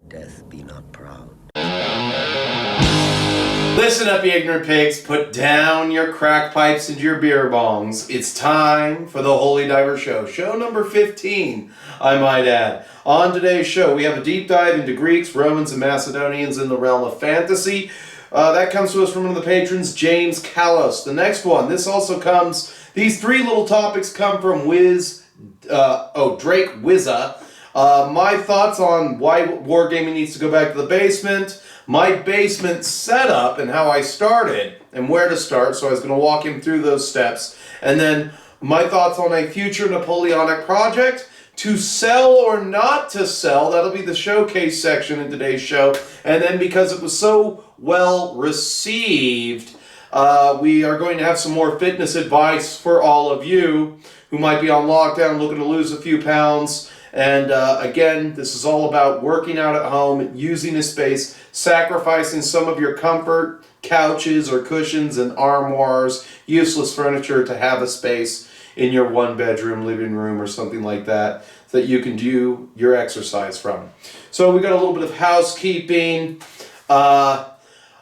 Death be not proud. Listen up, you ignorant pigs. Put down your crack pipes and your beer bongs. It's time for the Holy Diver Show. Show number 15, I might add. On today's show, we have a deep dive into Greeks, Romans, and Macedonians in the realm of fantasy. That comes to us from one of the patrons, James Callos. The next one, these three little topics come from Drake Wizza. My thoughts on why wargaming needs to go back to the basement, my basement setup and how I started and where to start, so I was going to walk him through those steps, and then my thoughts on a future Napoleonic project, to sell or not to sell. That'll be the showcase section in today's show, and then because it was so well received, we are going to have some more fitness advice for all of you who might be on lockdown looking to lose a few pounds. And again, this is all about working out at home, using a space, sacrificing some of your comfort, couches or cushions and armoires, useless furniture to have a space in your one-bedroom living room or something like that that you can do your exercise from. So we got a little bit of housekeeping. I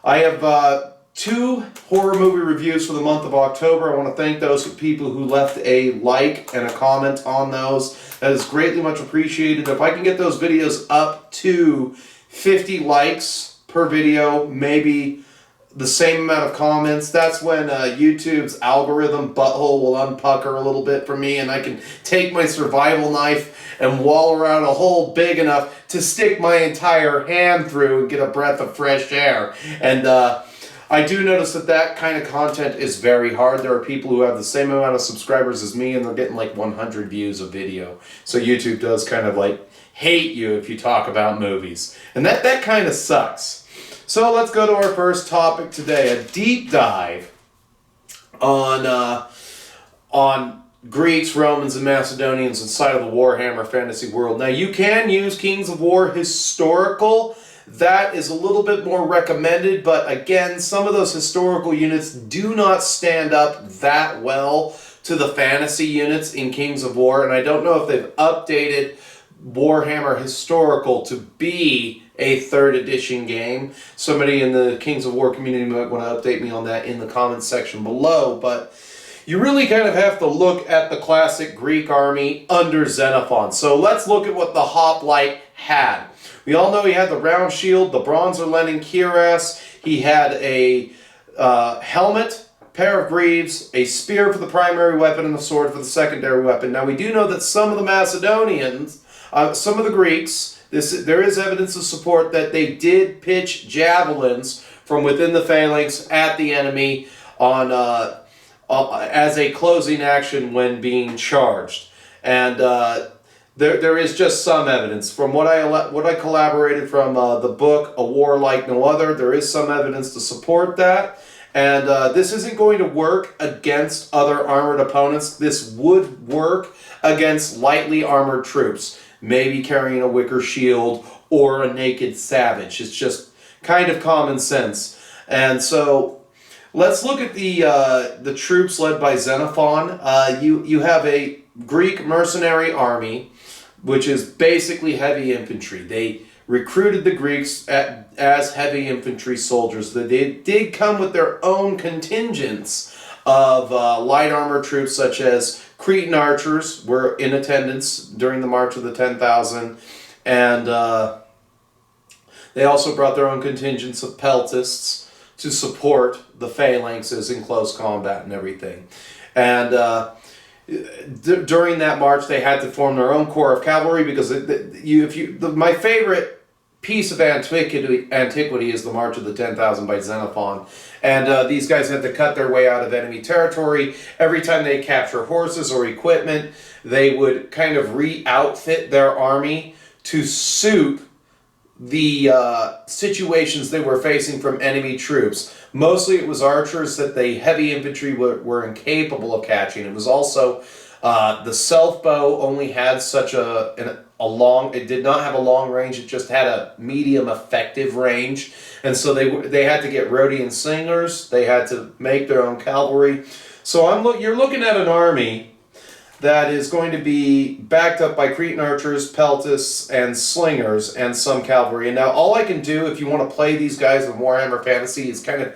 have 2 horror movie reviews for the month of October. I want to thank those people who left a like and a comment on those. That is greatly much appreciated. If I can get those videos up to 50 likes per video, maybe the same amount of comments, that's when YouTube's algorithm butthole will unpucker a little bit for me, and I can take my survival knife and wall around a hole big enough to stick my entire hand through and get a breath of fresh air. And I do notice that kind of content is very hard. There are people who have the same amount of subscribers as me, and they're getting like 100 views a video. So YouTube does kind of like hate you if you talk about movies. And that kind of sucks. So let's go to our first topic today, a deep dive on Greeks, Romans, and Macedonians inside of the Warhammer fantasy world. Now, you can use Kings of War historical. That is a little bit more recommended, but again, some of those historical units do not stand up that well to the fantasy units in Kings of War, and I don't know if they've updated Warhammer historical to be a 3rd edition game. Somebody in the Kings of War community might want to update me on that in the comments section below, but you really kind of have to look at the classic Greek army under Xenophon. So let's look at what the hoplite had. We all know he had the round shield, the bronze or Lenin cuirass. He had a helmet, pair of greaves, a spear for the primary weapon, and a sword for the secondary weapon. Now we do know that some of the Macedonians, some of the Greeks, there is evidence to support that they did pitch javelins from within the phalanx at the enemy on as a closing action when being charged. And there is just some evidence. From what I collaborated from the book A War Like No Other, there is some evidence to support that. And this isn't going to work against other armored opponents. This would work against lightly armored troops, maybe carrying a wicker shield or a naked savage. It's just kind of common sense. And so let's look at the troops led by Xenophon. You have a Greek mercenary army, which is basically heavy infantry. They recruited the Greeks as heavy infantry soldiers. They did come with their own contingents of light armor troops, such as Cretan archers were in attendance during the March of the 10,000, and they also brought their own contingents of peltists to support the phalanxes in close combat and everything. And during that march, they had to form their own corps of cavalry, because my favorite piece of antiquity is the March of the 10,000 by Xenophon. And these guys had to cut their way out of enemy territory. Every time they capture horses or equipment, they would kind of re-outfit their army to suit the situations they were facing from enemy troops. Mostly it was archers that the heavy infantry were incapable of catching. It was also the self bow only had such a long, it did not have a long range, it just had a medium effective range. And so they had to get Rhodian singers, they had to make their own cavalry. So you're looking at an army that is going to be backed up by Cretan archers, peltists, and slingers, and some cavalry. And now all I can do if you want to play these guys in Warhammer Fantasy is kind of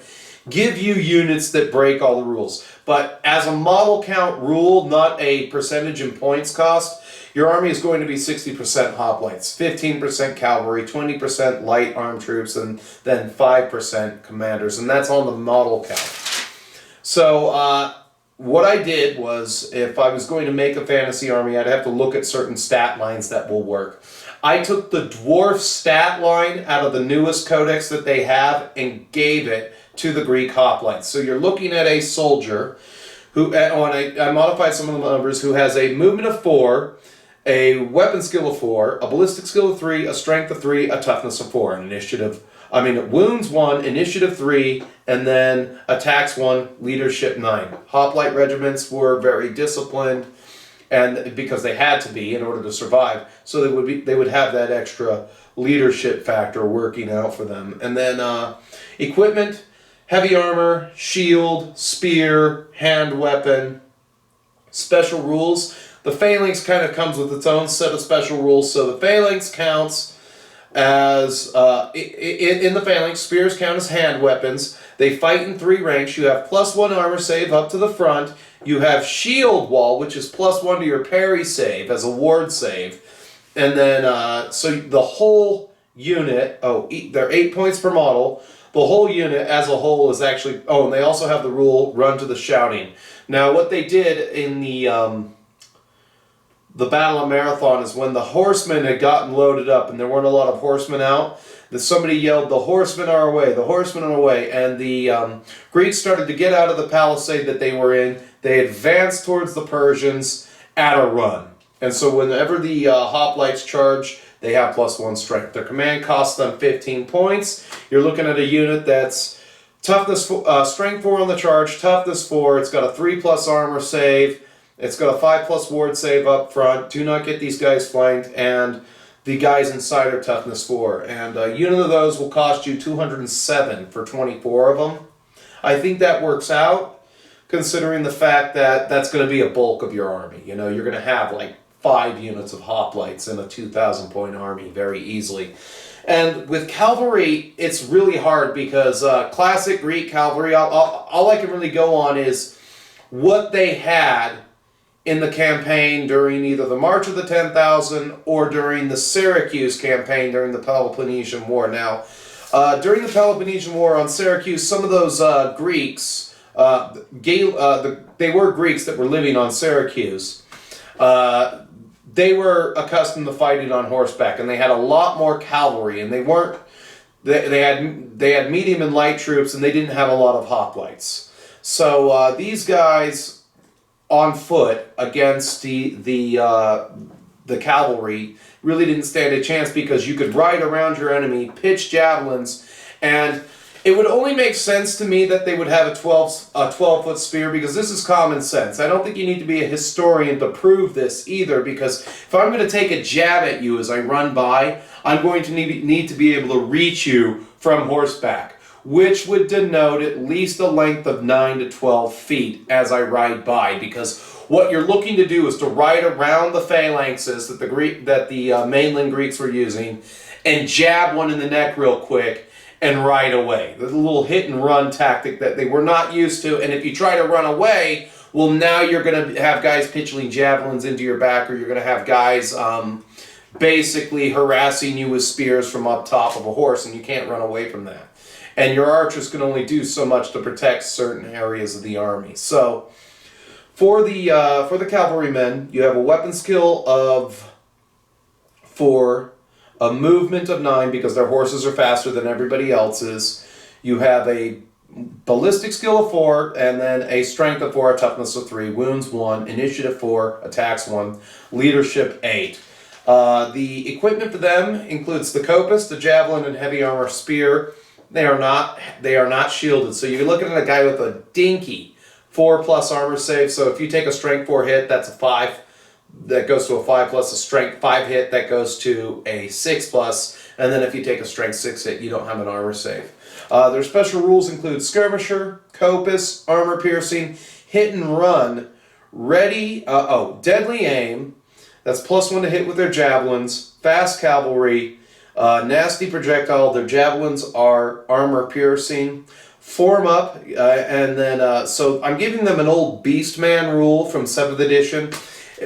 give you units that break all the rules. But as a model count rule, not a percentage in points cost, your army is going to be 60% hoplites, 15% cavalry, 20% light armed troops, and then 5% commanders. And that's on the model count. So, what I did was, if I was going to make a fantasy army, I'd have to look at certain stat lines that will work. I took the dwarf stat line out of the newest codex that they have and gave it to the Greek hoplites. So you're looking at a soldier who, I modified some of the numbers, who has a movement of 4, a weapon skill of 4, a ballistic skill of 3, a strength of 3, a toughness of 4, wounds 1, initiative 3, and then attacks 1, leadership 9. Hoplite regiments were very disciplined, and because they had to be in order to survive, so they would have that extra leadership factor working out for them. And then equipment, heavy armor, shield, spear, hand weapon, special rules. The phalanx kind of comes with its own set of special rules, so the phalanx counts as, in the phalanx, spears count as hand weapons. They fight in 3 ranks. You have +1 armor save up to the front. You have shield wall, which is +1 to your parry save as a ward save. And then, so the whole unit, they're 8 points per model. The whole unit as a whole is actually, and they also have the rule, run to the shouting. Now, what they did in the Battle of Marathon is when the horsemen had gotten loaded up and there weren't a lot of horsemen out, that somebody yelled, "The horsemen are away, the horsemen are away," and the Greeks started to get out of the palisade that they were in. They advanced towards the Persians at a run. And so whenever the hoplites charge, they have +1 strength. Their command costs them 15 points. You're looking at a unit that's toughness, strength 4 on the charge, toughness 4, it's got a 3+ armor save, it's got a 5+ ward save up front. Do not get these guys flanked, and the guys inside are toughness 4. And a unit of those will cost you 207 for 24 of them. I think that works out, considering the fact that that's going to be a bulk of your army. You know, you're going to have like 5 units of hoplites in a 2,000 point army very easily. And with cavalry, it's really hard because classic Greek cavalry, all I can really go on is what they had in the campaign during either the March of the 10,000 or during the Syracuse campaign during the Peloponnesian War. Now, during the Peloponnesian War on Syracuse, some of those Greeks, they were Greeks that were living on Syracuse. They were accustomed to fighting on horseback, and they had a lot more cavalry, and they had medium and light troops, and they didn't have a lot of hoplites. So these guys on foot against the cavalry really didn't stand a chance, because you could ride around your enemy, pitch javelins, and it would only make sense to me that they would have a 12-foot spear, because this is common sense. I don't think you need to be a historian to prove this either, because if I'm going to take a jab at you as I run by, I'm going to need to be able to reach you from horseback, which would denote at least a length of 9 to 12 feet as I ride by, because what you're looking to do is to ride around the phalanxes that the mainland Greeks were using and jab one in the neck real quick and ride away. The little hit and run tactic that they were not used to. And if you try to run away, well, now you're going to have guys pitching javelins into your back, or you're going to have guys basically harassing you with spears from up top of a horse, and you can't run away from that. And your archers can only do so much to protect certain areas of the army. So for the cavalrymen, you have a weapon skill of 4, a movement of 9 because their horses are faster than everybody else's. You have a ballistic skill of 4, and then a strength of 4, a toughness of 3, wounds 1, initiative 4, attacks 1, leadership 8. The equipment for them includes the copis, the javelin, and heavy armor spear. They are not shielded, so you're looking at a guy with a dinky 4+ armor save. So if you take a strength 4 hit, that's a 5. That goes to a 5+, a strength 5 hit, that goes to a 6+, and then if you take a strength 6 hit, you don't have an armor save. Their special rules include skirmisher, copis, armor piercing, hit and run, deadly aim. That's +1 to hit with their javelins. Fast cavalry. Nasty projectile. Their javelins are armor piercing. Form up, and then, so I'm giving them an old Beastman rule from 7th edition.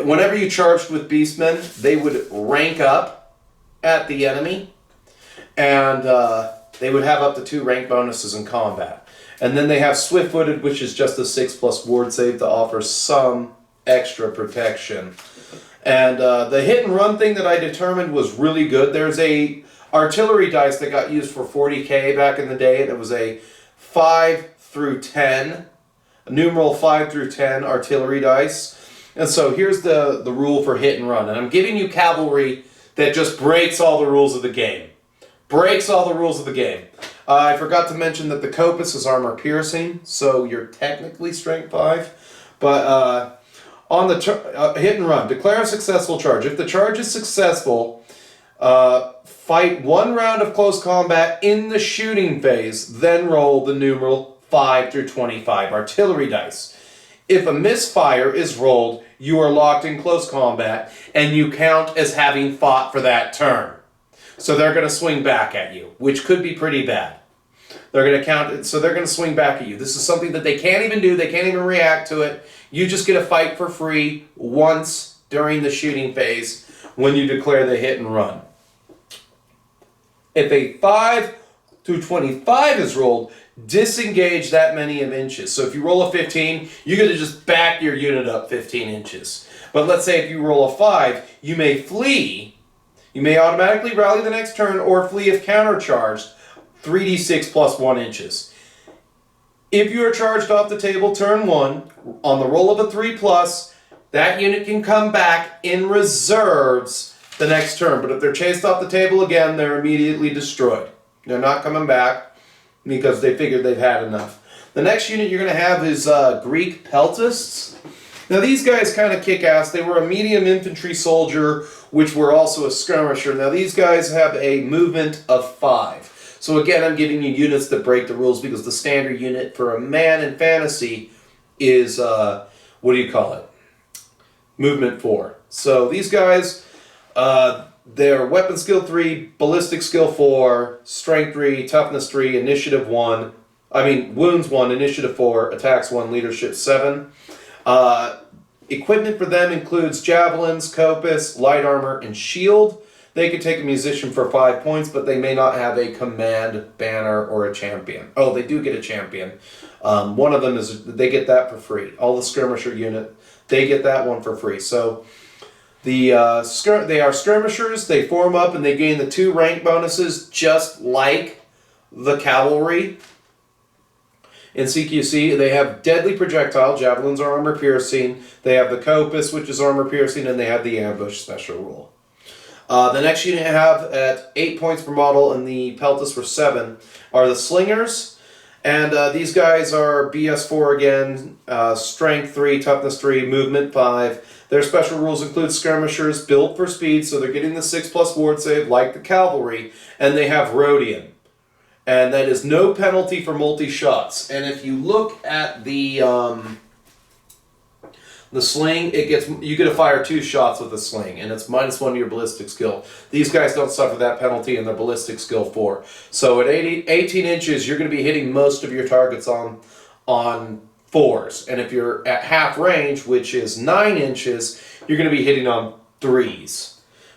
Whenever you charged with Beastmen, they would rank up at the enemy, and they would have up to 2 rank bonuses in combat. And then they have Swift-footed, which is just a 6+ ward save to offer some extra protection. And the hit and run thing that I determined was really good. There's a artillery dice that got used for 40k back in the day, and it was a 5 through 10, numeral 5 through 10 artillery dice. And so here's the rule for hit and run. And I'm giving you cavalry that just breaks all the rules of the game. Breaks all the rules of the game. I forgot to mention that the Copus is armor piercing, so you're technically strength 5. But on the hit and run, declare a successful charge. If the charge is successful, fight 1 round of close combat in the shooting phase, then roll the numeral 5 through 25 artillery dice. If a misfire is rolled, you are locked in close combat, and you count as having fought for that turn. So they're going to swing back at you, which could be pretty bad. They're going to count, so they're going to swing back at you. This is something that they can't even do. They can't even react to it. You just get a fight for free once during the shooting phase when you declare the hit and run. If a 5 through 25 is rolled, disengage that many of inches. So if you roll a 15, you're going to just back your unit up 15 inches. But let's say if you roll a 5, you may flee. You may automatically rally the next turn or flee if countercharged, 3d6 plus 1 inches. If you are charged off the table turn 1, on the roll of a 3+, that unit can come back in reserves the next turn. But if they're chased off the table again, they're immediately destroyed. They're not coming back because they figured they've had enough. The next unit you're going to have is Greek peltasts. Now these guys kind of kick ass. They were a medium infantry soldier, which were also a skirmisher. Now these guys have a movement of 5. So again, I'm giving you units that break the rules because the standard unit for a man in fantasy is, movement 4. So these guys, they're weapon skill 3, ballistic skill 4, strength 3, toughness 3, initiative 1. Wounds 1, initiative 4, attacks 1, leadership 7. Equipment for them includes javelins, copus, light armor, and shield. They could take a musician for 5 points, but they may not have a command banner or a champion. Oh, they do get a champion. One of them is, they get that for free. All the skirmisher unit, they get that one for free. So they are skirmishers, they form up, and they gain the 2 rank bonuses just like the cavalry. In CQC, they have deadly projectile, javelins are armor piercing, they have the copus, which is armor piercing, and they have the ambush special rule. The next unit I have at 8 points per model, and the peltasts for 7, are the slingers. And these guys are BS4 again, strength 3, toughness 3, movement 5. Their special rules include skirmishers, built for speed, so they're getting the 6+ ward save like the cavalry, and they have Rhodian. And that is no penalty for multi-shots. And if you look at the sling, you get to fire 2 shots with the sling, and it's -1 to your ballistic skill. These guys don't suffer that penalty, and their ballistic skill 4. So at 18 inches, you're going to be hitting most of your targets on 4s. And if you're at half range, which is 9 inches, you're going to be hitting on 3s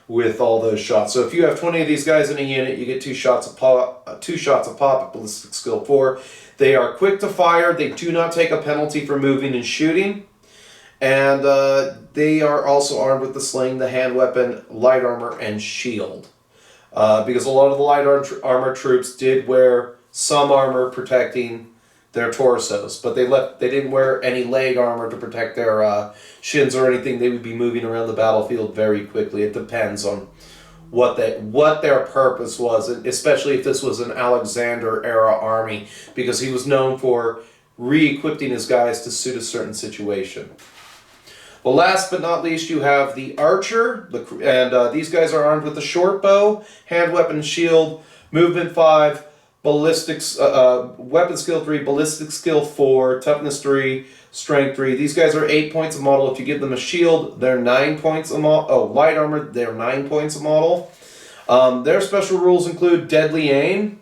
with all those shots. So if you have 20 of these guys in a unit, you get 2 shots of pop at ballistic skill 4. They are quick to fire. They do not take a penalty for moving and shooting. And they are also armed with the sling, the hand weapon, light armor, and shield. Because a lot of the light armor troops did wear some armor protecting their torsos, but they didn't wear any leg armor to protect their shins or anything. They would be moving around the battlefield very quickly. It depends on what their purpose was, especially if this was an Alexander era army, because he was known for re-equipping his guys to suit a certain situation. Well, last but not least, you have the archer, and these guys are armed with the short bow, hand weapon, shield, movement 5, ballistics, weapon skill 3, ballistic skill 4, toughness 3, strength 3. These guys are 8 points a model. If you give them a shield, they're 9 points a model. Oh, light armor, they're 9 points a model. Their special rules include deadly aim.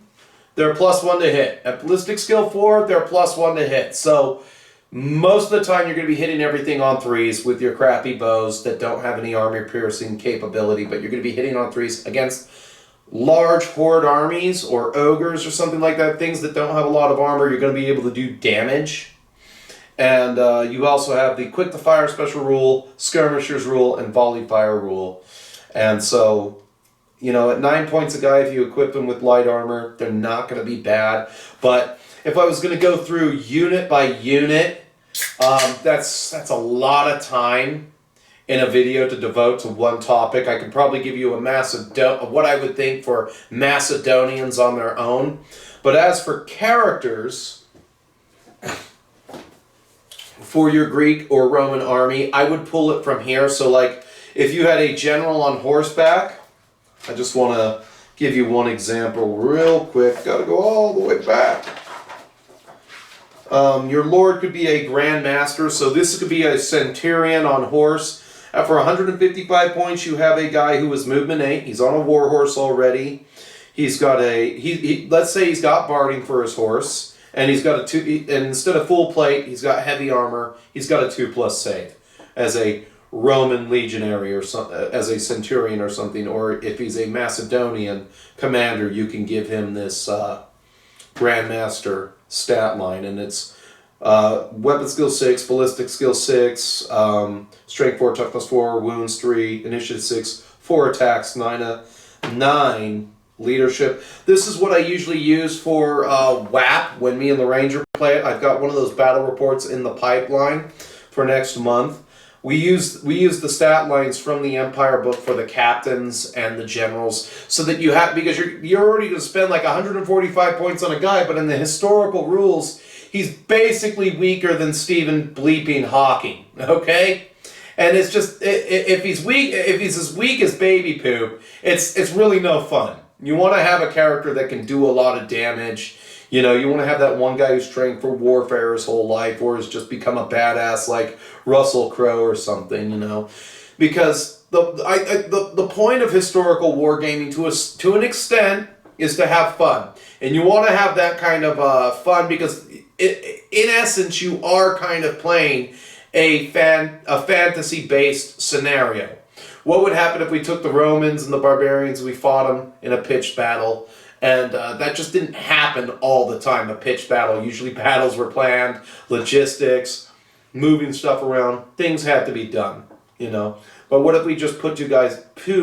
They're +1 to hit. At ballistic skill 4, they're +1 to hit. So most of the time you're going to be hitting everything on 3s with your crappy bows that don't have any armor piercing capability, but you're going to be hitting on 3s against large horde armies or ogres or something like that, things that don't have a lot of armor. You're going to be able to do damage. And you also have the quick to fire special rule, skirmishers rule, and volley fire rule. And so, you know, at 9 points a guy, if you equip them with light armor, they're not going to be bad. But if I was going to go through unit by unit, that's a lot of time in a video to devote to one topic. I could probably give you what I would think for Macedonians on their own. But as for characters for your Greek or Roman army, I would pull it from here. So like if you had a general on horseback, I just want to give you one example real quick. Got to go all the way back. Your lord could be a grand master, so this could be a centurion on horse. For 155 points, you have a guy who is movement 8. He's on a war horse already. He's got let's say he's got barding for his horse, and he's got and instead of full plate, he's got heavy armor. He's got a 2+ save as a Roman legionary or as a centurion or something. Or if he's a Macedonian commander, you can give him this grandmaster stat line, and it's weapon skill 6, ballistic skill 6, strength 4, toughness 4, wounds 3, initiative 6, 4 attacks, 9 leadership. This is what I usually use for WAP when me and the Ranger play it. I've got one of those battle reports in the pipeline for next month. We use the stat lines from the Empire book for the captains and the generals, so that you have, because you're already going to spend like 145 points on a guy, but in the historical rules, he's basically weaker than Stephen bleeping Hawking, okay? And it's just, if he's as weak as baby poop, it's really no fun. You want to have a character that can do a lot of damage. You know, you want to have that one guy who's trained for warfare his whole life, or has just become a badass like Russell Crowe or something, you know. Because the point of historical wargaming to an extent is to have fun. And you want to have that kind of fun because in essence you are kind of playing a fantasy-based scenario. What would happen if we took the Romans and the barbarians and we fought them in a pitched battle? And that just didn't happen all the time, a pitched battle. Usually battles were planned, logistics, moving stuff around. Things had to be done, you know. But what if we just put two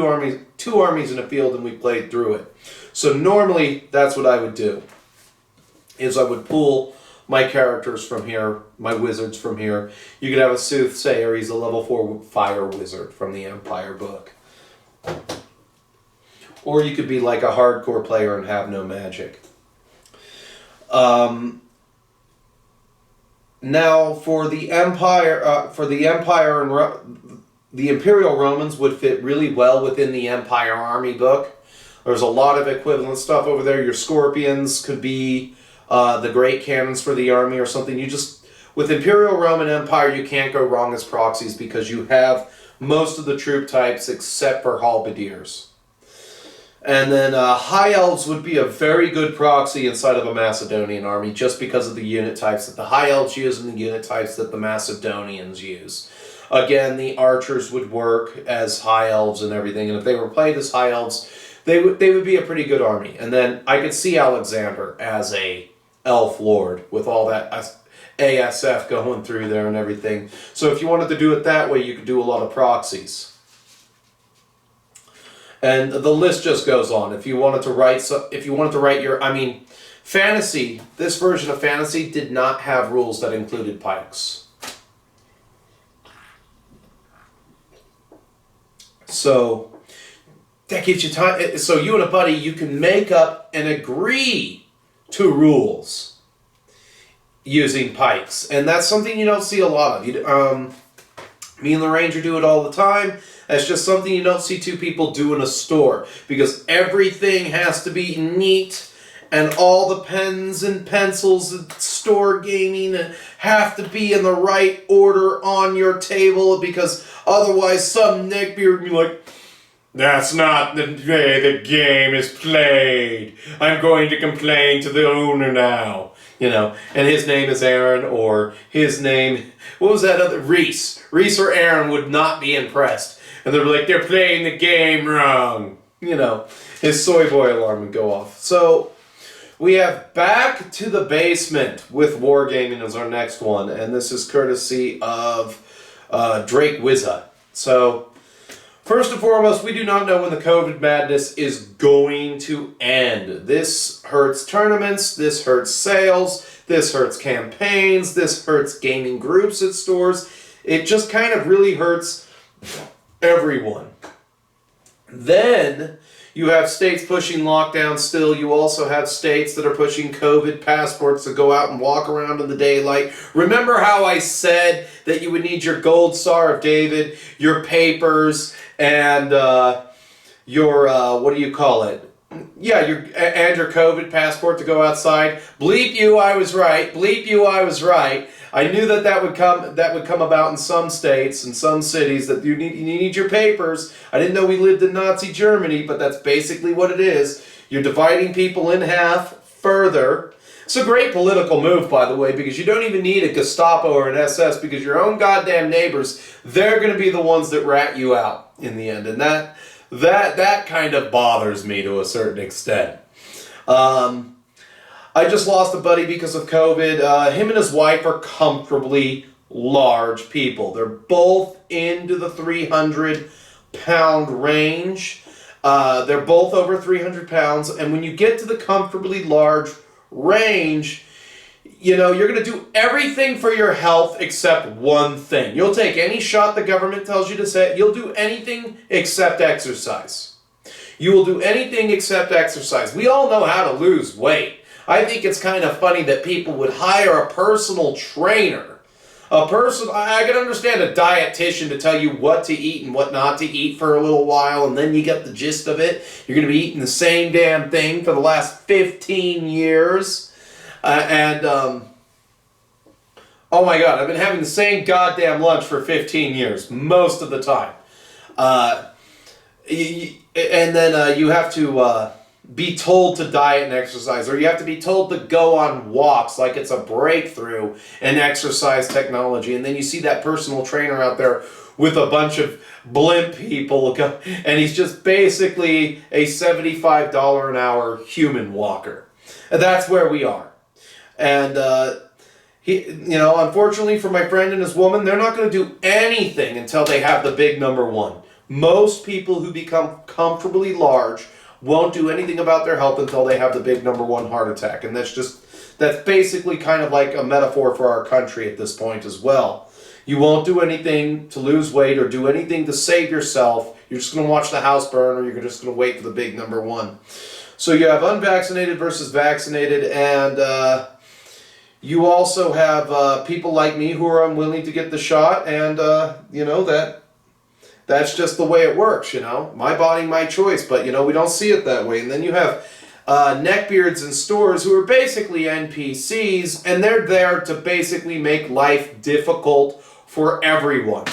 armies in a field and we played through it? So normally that's what I would do, is I would pull my characters from here, my wizards from here. You could have a soothsayer, he's a level 4 fire wizard from the Empire book. Or you could be like a hardcore player and have no magic. Now, for the Empire, the Imperial Romans would fit really well within the Empire Army book. There's a lot of equivalent stuff over there. Your Scorpions could be the great cannons for the army or something. With Imperial Roman Empire, you can't go wrong as proxies because you have most of the troop types except for halberdiers. And then High Elves would be a very good proxy inside of a Macedonian army just because of the unit types that the High Elves use and the unit types that the Macedonians use. Again, the archers would work as High Elves and everything, and if they were played as High Elves, they would be a pretty good army. And then I could see Alexander as a Elf Lord with all that ASF going through there and everything. So if you wanted to do it that way, you could do a lot of proxies. And the list just goes on. If you wanted to write fantasy, this version of fantasy did not have rules that included pikes. So that gives you time. So you and a buddy, you can make up and agree to rules using pikes. And that's something you don't see a lot of. Me and the Ranger do it all the time. That's just something you don't see two people do in a store, because everything has to be neat and all the pens and pencils at store gaming have to be in the right order on your table, because otherwise some neckbeard would be like, "That's not the way the game is played. I'm going to complain to the owner now." You know, and his name is Aaron, or his name, what was that other, Reese. Reese or Aaron would not be impressed. And they're like, "They're playing the game wrong." You know, his soy boy alarm would go off. So, we have Back to the Basement with Wargaming as our next one. And this is courtesy of Drake Wizza. So, first and foremost, we do not know when the COVID madness is going to end. This hurts tournaments, this hurts sales, this hurts campaigns, this hurts gaming groups at stores. It just kind of really hurts everyone. Then you have states pushing lockdown still. You also have states that are pushing COVID passports to go out and walk around in the daylight. Remember how I said that you would need your gold Star of David, your papers, and your, what do you call it? Yeah, and your COVID passport to go outside. Bleep you, I was right. Bleep you, I was right. I knew that would come about in some states and some cities, that you need your papers. I didn't know we lived in Nazi Germany, but that's basically what it is. You're dividing people in half further. It's a great political move, by the way, because you don't even need a Gestapo or an SS, because your own goddamn neighbors, they're going to be the ones that rat you out in the end. And that kind of bothers me to a certain extent. I just lost a buddy because of COVID. Him and his wife are comfortably large people. They're both into the 300-pound range. They're both over 300 pounds. And when you get to the comfortably large range, you know, you're going to do everything for your health except one thing. You'll take any shot the government tells you to say. You'll do anything except exercise. You will do anything except exercise. We all know how to lose weight. I think it's kind of funny that people would hire a personal trainer. I can understand a dietitian to tell you what to eat and what not to eat for a little while, and then you get the gist of it. You're going to be eating the same damn thing for the last 15 years. Oh my God, I've been having the same goddamn lunch for 15 years, most of the time. And then you have to be told to diet and exercise, or you have to be told to go on walks like it's a breakthrough in exercise technology. And then you see that personal trainer out there with a bunch of blimp people, and he's just basically a $75 an hour human walker. And that's where we are. And unfortunately for my friend and his woman, they're not going to do anything until they have the big number one. Most people who become comfortably large won't do anything about their health until they have the big number one heart attack. And that's basically kind of like a metaphor for our country at this point as well. You won't do anything to lose weight or do anything to save yourself. You're just going to watch the house burn, or you're just going to wait for the big number one. So you have unvaccinated versus vaccinated, and you also have people like me who are unwilling to get the shot, and that's just the way it works, My body, my choice, but, we don't see it that way. And then you have neckbeards in stores who are basically NPCs, and they're there to basically make life difficult for everyone.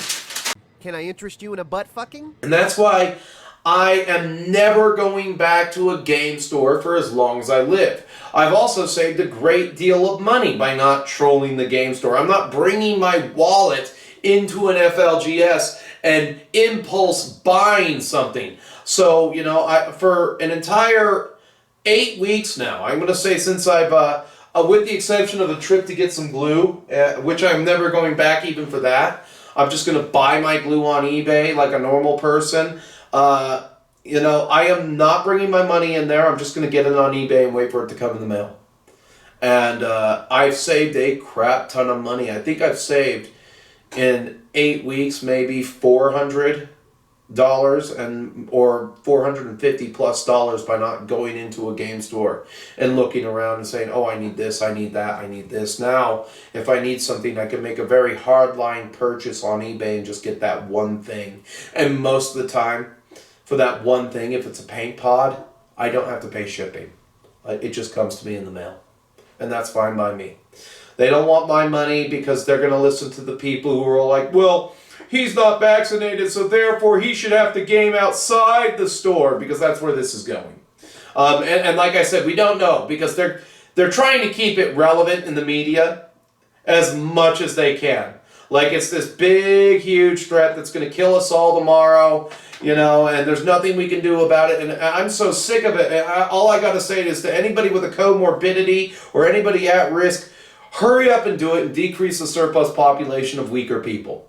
Can I interest you in a butt fucking? And that's why I am never going back to a game store for as long as I live. I've also saved a great deal of money by not trolling the game store. I'm not bringing my wallet into an FLGS and impulse buying something. So, for an entire 8 weeks now, I'm going to say, since I've, with the exception of a trip to get some glue, which I'm never going back even for that, I'm just going to buy my glue on eBay like a normal person. I am not bringing my money in there. I'm just going to get it on eBay and wait for it to come in the mail. And I've saved a crap ton of money. I think I've saved in 8 weeks maybe $400 or $450+ by not going into a game store and looking around and saying, oh, I need this, I need that, I need this. Now, if I need something, I can make a very hardline purchase on eBay and just get that one thing. And most of the time, for that one thing, if it's a paint pod, I don't have to pay shipping. It just comes to me in the mail. And that's fine by me. They don't want my money because they're going to listen to the people who are like, well, he's not vaccinated, so therefore he should have to game outside the store, because that's where this is going. And like I said, we don't know, because they're trying to keep it relevant in the media as much as they can. Like it's this big, huge threat that's going to kill us all tomorrow, you know, and there's nothing we can do about it. And I'm so sick of it. All I got to say is to anybody with a comorbidity or anybody at risk, hurry up and do it and decrease the surplus population of weaker people.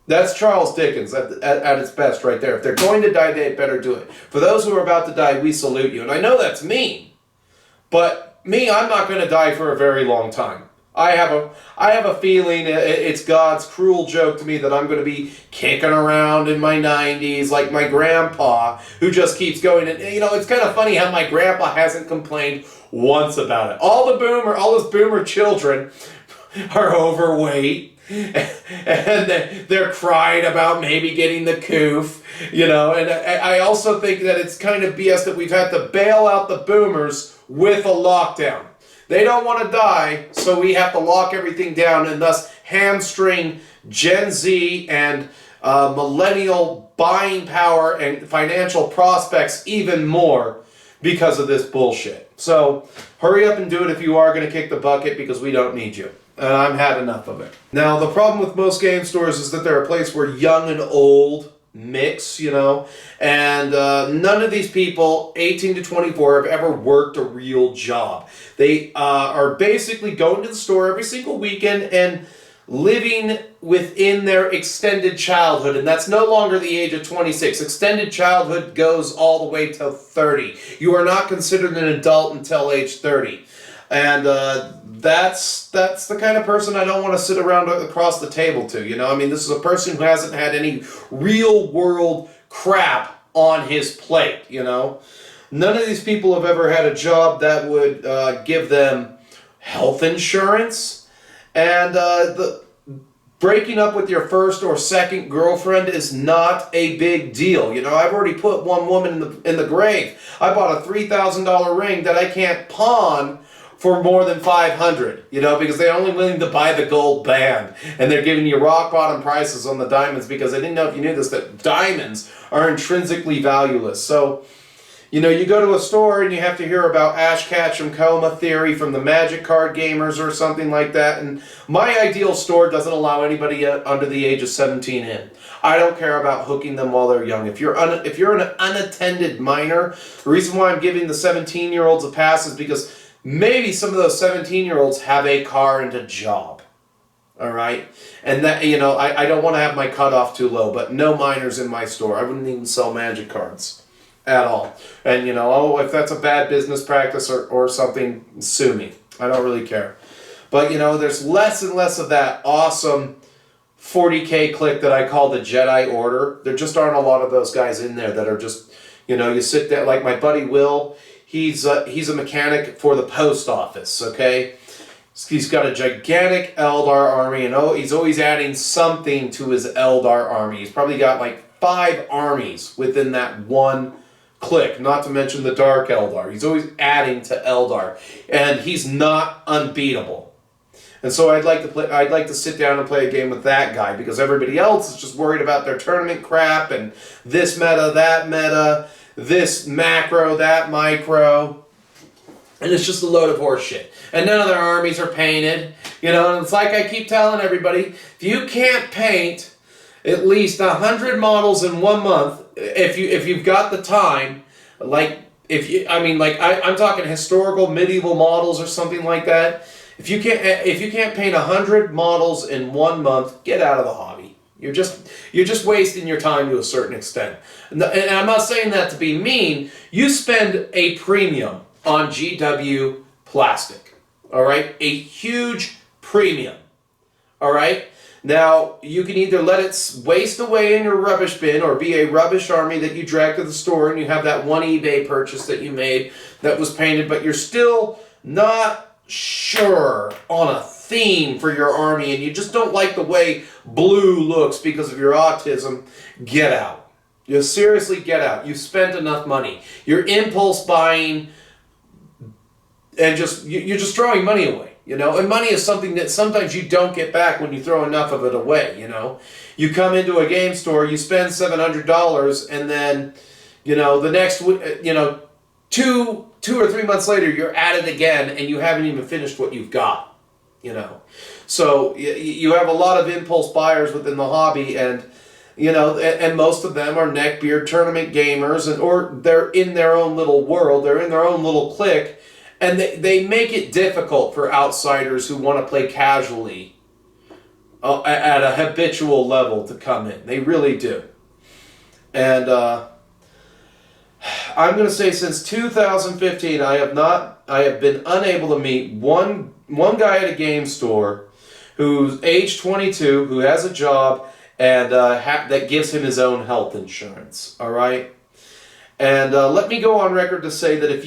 That's Charles Dickens at its best right there. If they're going to die, they better do it. For those who are about to die, we salute you. And I know that's mean, but me, I'm not going to die for a very long time. I have a feeling it's God's cruel joke to me that I'm going to be kicking around in my 90s like my grandpa, who just keeps going. And you know, it's kind of funny how my grandpa hasn't complained once about it. All his boomer children are overweight, and they're crying about maybe getting the coof, you know. And I also think that it's kind of BS that we've had to bail out the boomers with a lockdown. They don't want to die, so we have to lock everything down and thus hamstring Gen Z and millennial buying power and financial prospects even more because of this bullshit. So hurry up and do it if you are going to kick the bucket, because we don't need you. And I've had enough of it. Now, the problem with most game stores is that they're a place where young and old mix, you know, and none of these people, 18 to 24, have ever worked a real job. They are basically going to the store every single weekend and living within their extended childhood, and that's no longer the age of 26. Extended childhood goes all the way till 30. You are not considered an adult until age 30. And that's the kind of person I don't want to sit around across the table to, you know? I mean, this is a person who hasn't had any real world crap on his plate, you know? None of these people have ever had a job that would give them health insurance. And the breaking up with your first or second girlfriend is not a big deal. You know, I've already put one woman in the grave. I bought a $3,000 ring that I can't pawn for more than $500, you know, because they're only willing to buy the gold band, and they're giving you rock bottom prices on the diamonds, because I didn't know if you knew this, that diamonds are intrinsically valueless. So, you know, you go to a store and you have to hear about Ash Ketchum coma theory from the Magic Card Gamers or something like that, and my ideal store doesn't allow anybody under the age of 17 in. I don't care about hooking them while they're young. If you're an unattended minor, the reason why I'm giving the 17-year-olds a pass is because maybe some of those 17-year-olds have a car and a job, all right? And that, you know, I don't want to have my cutoff too low, but no minors in my store. I wouldn't even sell magic cards at all. And, you know, oh, if that's a bad business practice or something, sue me. I don't really care. But, you know, there's less and less of that awesome 40K clique that I call the Jedi Order. There just aren't a lot of those guys in there that are just, you know, you sit there, like my buddy Will. He's a mechanic for the post office, okay? He's got a gigantic Eldar army, and he's always adding something to his Eldar army. He's probably got like 5 armies within that one clique, not to mention the Dark Eldar. He's always adding to Eldar, and he's not unbeatable. And so I'd like to sit down and play a game with that guy, because everybody else is just worried about their tournament crap and this meta, that meta, this macro, that micro, and it's just a load of horse shit. And none of their armies are painted, you know. And it's like I keep telling everybody, if you can't paint at least 100 models in 1 month, if you've got the time, like I'm talking historical medieval models or something like that. If you can't paint 100 models in 1 month, get out of the hobby. You're just wasting your time to a certain extent. And I'm not saying that to be mean. You spend a premium on GW plastic, all right? A huge premium, all right? Now, you can either let it waste away in your rubbish bin or be a rubbish army that you drag to the store and you have that one eBay purchase that you made that was painted, but you're still not sure on a theme for your army and you just don't like the way blue looks because of your autism. Get out. You seriously get out. You've spent enough money. Your impulse buying and you're just throwing money away, you know. And money is something that sometimes you don't get back when you throw enough of it away, you know. You come into a game store, you spend $700, and then, you know, the next, you know, two or 3 months later, you're at it again, and you haven't even finished what you've got, you know. So you have a lot of impulse buyers within the hobby, and you know, and most of them are neckbeard tournament gamers, or they're in their own little world, they're in their own little clique, and they make it difficult for outsiders who want to play casually at a habitual level to come in. They really do. And I'm going to say since 2015, I have been unable to meet one guy at a game store who's age 22, who has a job, and that gives him his own health insurance, all right? And let me go on record to say that if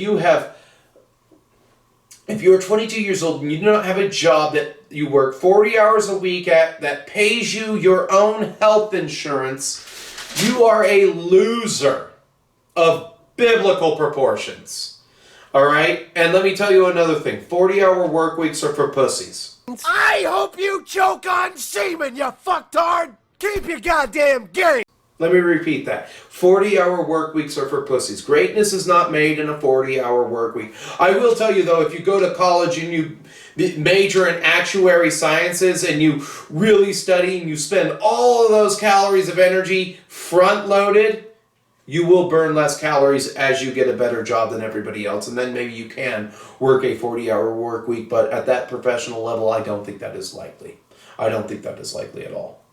you're 22 years old and you do not have a job that you work 40 hours a week at that pays you your own health insurance, you are a loser of biblical proportions, all right? And let me tell you another thing. 40-hour work weeks are for pussies. I hope you choke on semen, you fucktard! Keep your goddamn game! Let me repeat that. 40-hour work weeks are for pussies. Greatness is not made in a 40-hour work week. I will tell you, though, if you go to college and you major in actuary sciences and you really study and you spend all of those calories of energy front-loaded, you will burn less calories as you get a better job than everybody else. And then maybe you can work a 40-hour work week. But at that professional level, I don't think that is likely. I don't think that is likely at all.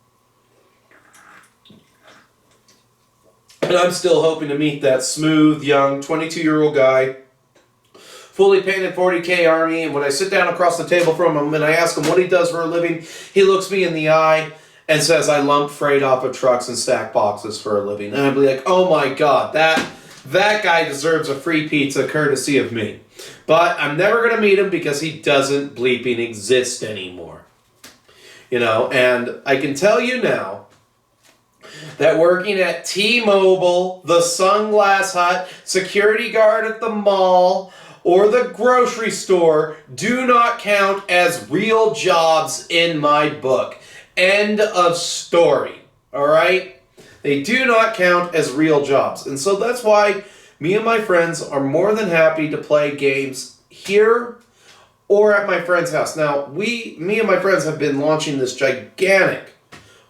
And I'm still hoping to meet that smooth, young, 22-year-old guy, fully painted 40K army, and when I sit down across the table from him and I ask him what he does for a living, he looks me in the eye and says, I lump freight off of trucks and stack boxes for a living. And I'd be like, oh my God, that guy deserves a free pizza courtesy of me. But I'm never going to meet him because he doesn't bleeping exist anymore. You know, and I can tell you now, that working at T-Mobile, the Sunglass Hut, security guard at the mall, or the grocery store do not count as real jobs in my book. End of story. All right? They do not count as real jobs. And so that's why me and my friends are more than happy to play games here or at my friend's house. Now, me and my friends have been launching this gigantic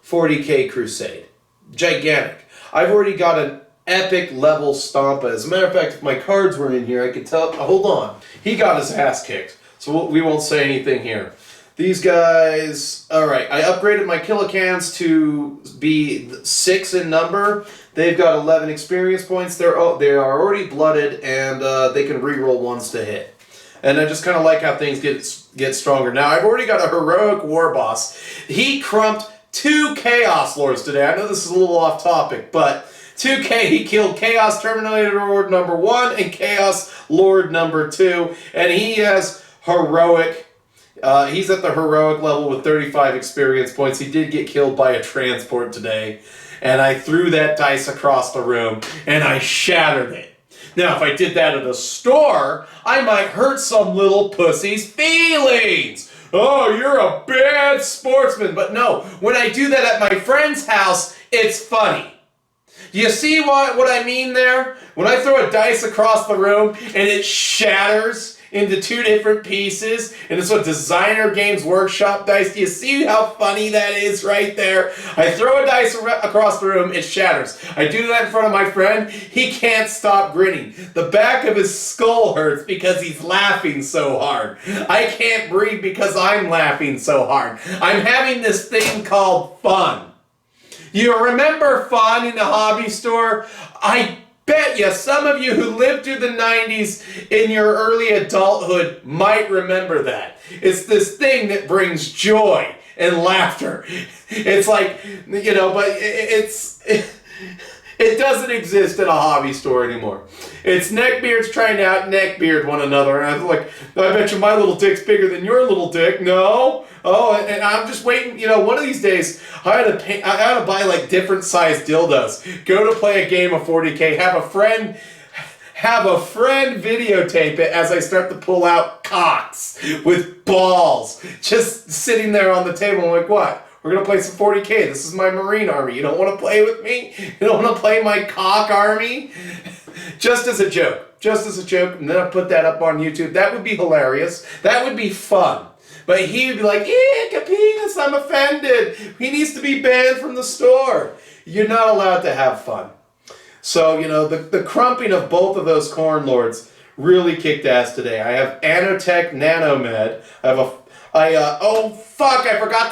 40K crusade. Gigantic. I've already got an epic level Stompa. As a matter of fact, if my cards were in here, I could tell. Hold on. He got his ass kicked. So we won't say anything here. These guys. Alright, I upgraded my kilocans to be 6 in number. They've got 11 experience points. They are already blooded, and they can reroll ones to hit. And I just kind of like how things get stronger. Now, I've already got a heroic war boss. He crumped 2 Chaos Lords today. I know this is a little off topic, but 2K, he killed Chaos Terminator Lord number 1 and Chaos Lord number 2, and he has heroic, he's at the heroic level with 35 experience points. He did get killed by a transport today, and I threw that dice across the room, and I shattered it. Now, if I did that at a store, I might hurt some little pussy's feelings. Oh, you're a bad sportsman. But no, when I do that at my friend's house, it's funny. Do you see what I mean there? When I throw a dice across the room and it shatters into 2 different pieces, and it's a Designer Games Workshop dice, do you see how funny that is right there? I throw a dice across the room, it shatters. I do that in front of my friend, he can't stop grinning. The back of his skull hurts because he's laughing so hard. I can't breathe because I'm laughing so hard. I'm having this thing called fun. You remember fun in the hobby store? I bet you some of you who lived through the 90s in your early adulthood might remember that. It's this thing that brings joy and laughter. It's like, you know, but it doesn't exist in a hobby store anymore. It's neckbeards trying to out-neckbeard one another. And I'm like, I bet you my little dick's bigger than your little dick. No. Oh, and I'm just waiting. You know, one of these days, I had to buy like different sized dildos. Go to play a game of 40K. Have a friend have a friend videotape it as I start to pull out cocks with balls just sitting there on the table. I'm like, what? We're going to play some 40K. This is my Marine army. You don't want to play with me? You don't want to play my cock army? Just as a joke. Just as a joke. And then I put that up on YouTube. That would be hilarious. That would be fun. But he would be like, Capinas, I'm offended. He needs to be banned from the store. You're not allowed to have fun. So, you know, the crumping of both of those corn lords really kicked ass today. I have Anotech Nanomed. Oh fuck, I forgot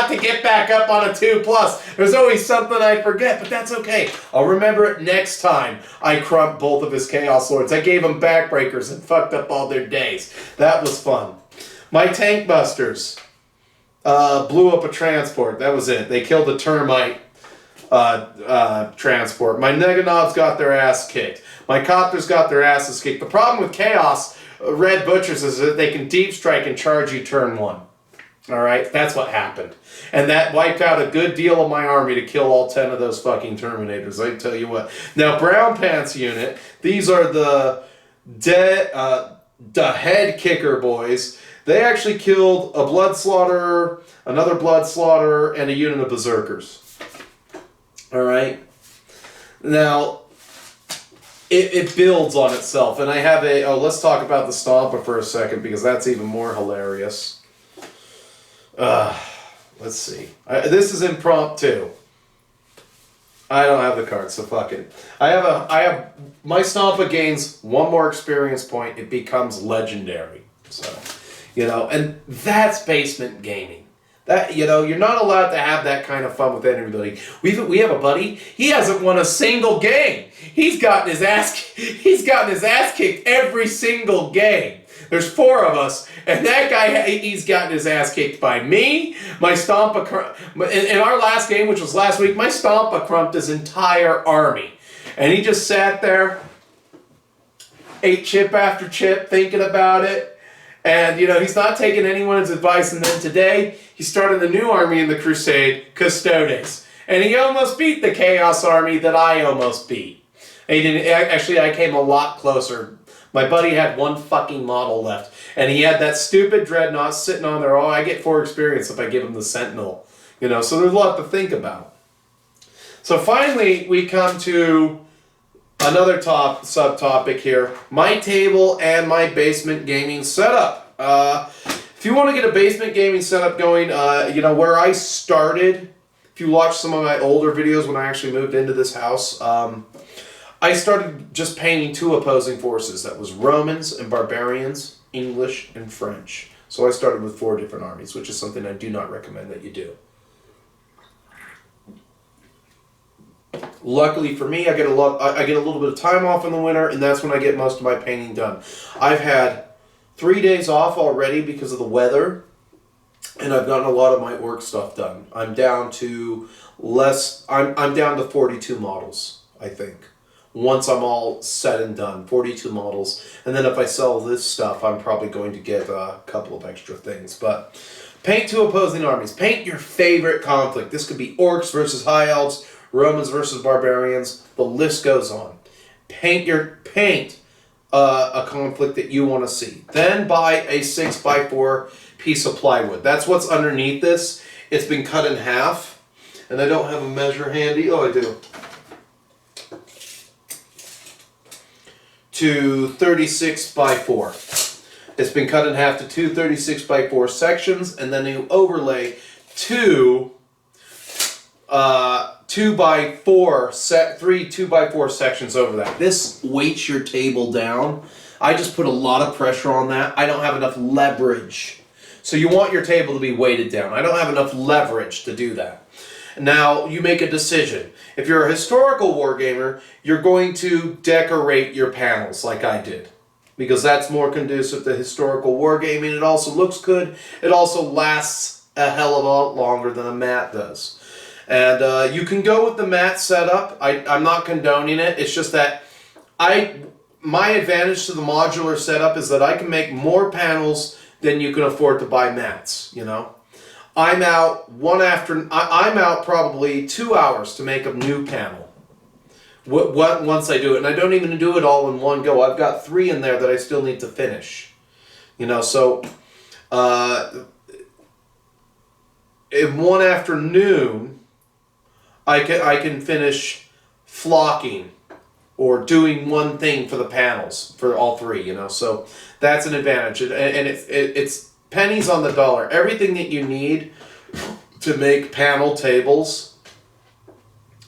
to get back up on a 2+. There's always something I forget, but that's okay. I'll remember it next time I crump both of his Chaos Lords. I gave them backbreakers and fucked up all their days. That was fun. My Tank Busters blew up a transport. That was it. They killed a termite transport. My Neganovs got their ass kicked. My Copters got their asses kicked. The problem with Chaos Red Butchers is that they can deep strike and charge you turn 1. Alright, that's what happened. And that wiped out a good deal of my army to kill all 10 of those fucking Terminators, I tell you what. Now, Brown Pants unit, these are the head kicker boys. They actually killed a Blood Slaughterer, another Blood Slaughterer, and a unit of Berserkers. Alright? Now, it builds on itself. And I have let's talk about the Stomper for a second, because that's even more hilarious. Let's see. This is impromptu. I don't have the cards, so fuck it. I have my Stompa gains one more experience point. It becomes legendary. So, you know, and that's basement gaming. That, you know, you're not allowed to have that kind of fun with everybody. We have a buddy. He hasn't won a single game. He's gotten his ass kicked every single game. There's 4 of us, and that guy, he's gotten his ass kicked by me. My Stompa, in our last game, which was last week, my Stompa crumped his entire army. And he just sat there, ate chip after chip, thinking about it. And, you know, he's not taking anyone's advice. And then today, he started a new army in the Crusade, Custodes. And he almost beat the Chaos army that I almost beat. And he didn't, actually, I came a lot closer. My buddy had 1 fucking model left. And he had that stupid Dreadnought sitting on there. Oh, I get 4 experience if I give him the Sentinel. You know, so there's a lot to think about. So finally, we come to another subtopic here. My table and my basement gaming setup. If you want to get a basement gaming setup going, you know, where I started, if you watch some of my older videos when I actually moved into this house, I started just painting 2 opposing forces. That was Romans and Barbarians, English and French. So I started with 4 different armies, which is something I do not recommend that you do. Luckily for me, I get a little bit of time off in the winter, and that's when I get most of my painting done. I've had 3 days off already because of the weather, and I've gotten a lot of my orc stuff done. I'm down to I'm down to 42 models, I think. Once I'm all said and done, 42 models. And then if I sell this stuff, I'm probably going to get a couple of extra things. But paint 2 opposing armies. Paint your favorite conflict. This could be orcs versus high elves, Romans versus barbarians. The list goes on. Paint a conflict that you want to see. Then buy a 6x4 piece of plywood. That's what's underneath this. It's been cut in half. And I don't have a measure handy. Oh, I do. To 36x4. It's been cut in half to 2 36x4 sections, and then you overlay 2 2x4 sections over that. This weights your table down. I just put a lot of pressure on that. I don't have enough leverage. So you want your table to be weighted down. I don't have enough leverage to do that. Now, you make a decision. If you're a historical wargamer, you're going to decorate your panels like I did, because that's more conducive to historical wargaming. It also looks good. It also lasts a hell of a lot longer than a mat does. And you can go with the mat setup. I'm not condoning it. It's just that my advantage to the modular setup is that I can make more panels than you can afford to buy mats, you know. I'm out probably 2 hours to make a new panel, once I do it. And I don't even do it all in one go. I've got 3 in there that I still need to finish. You know, so in one afternoon, I can finish flocking or doing one thing for the panels for all 3. You know, so that's an advantage, and it's pennies on the dollar. Everything that you need to make panel tables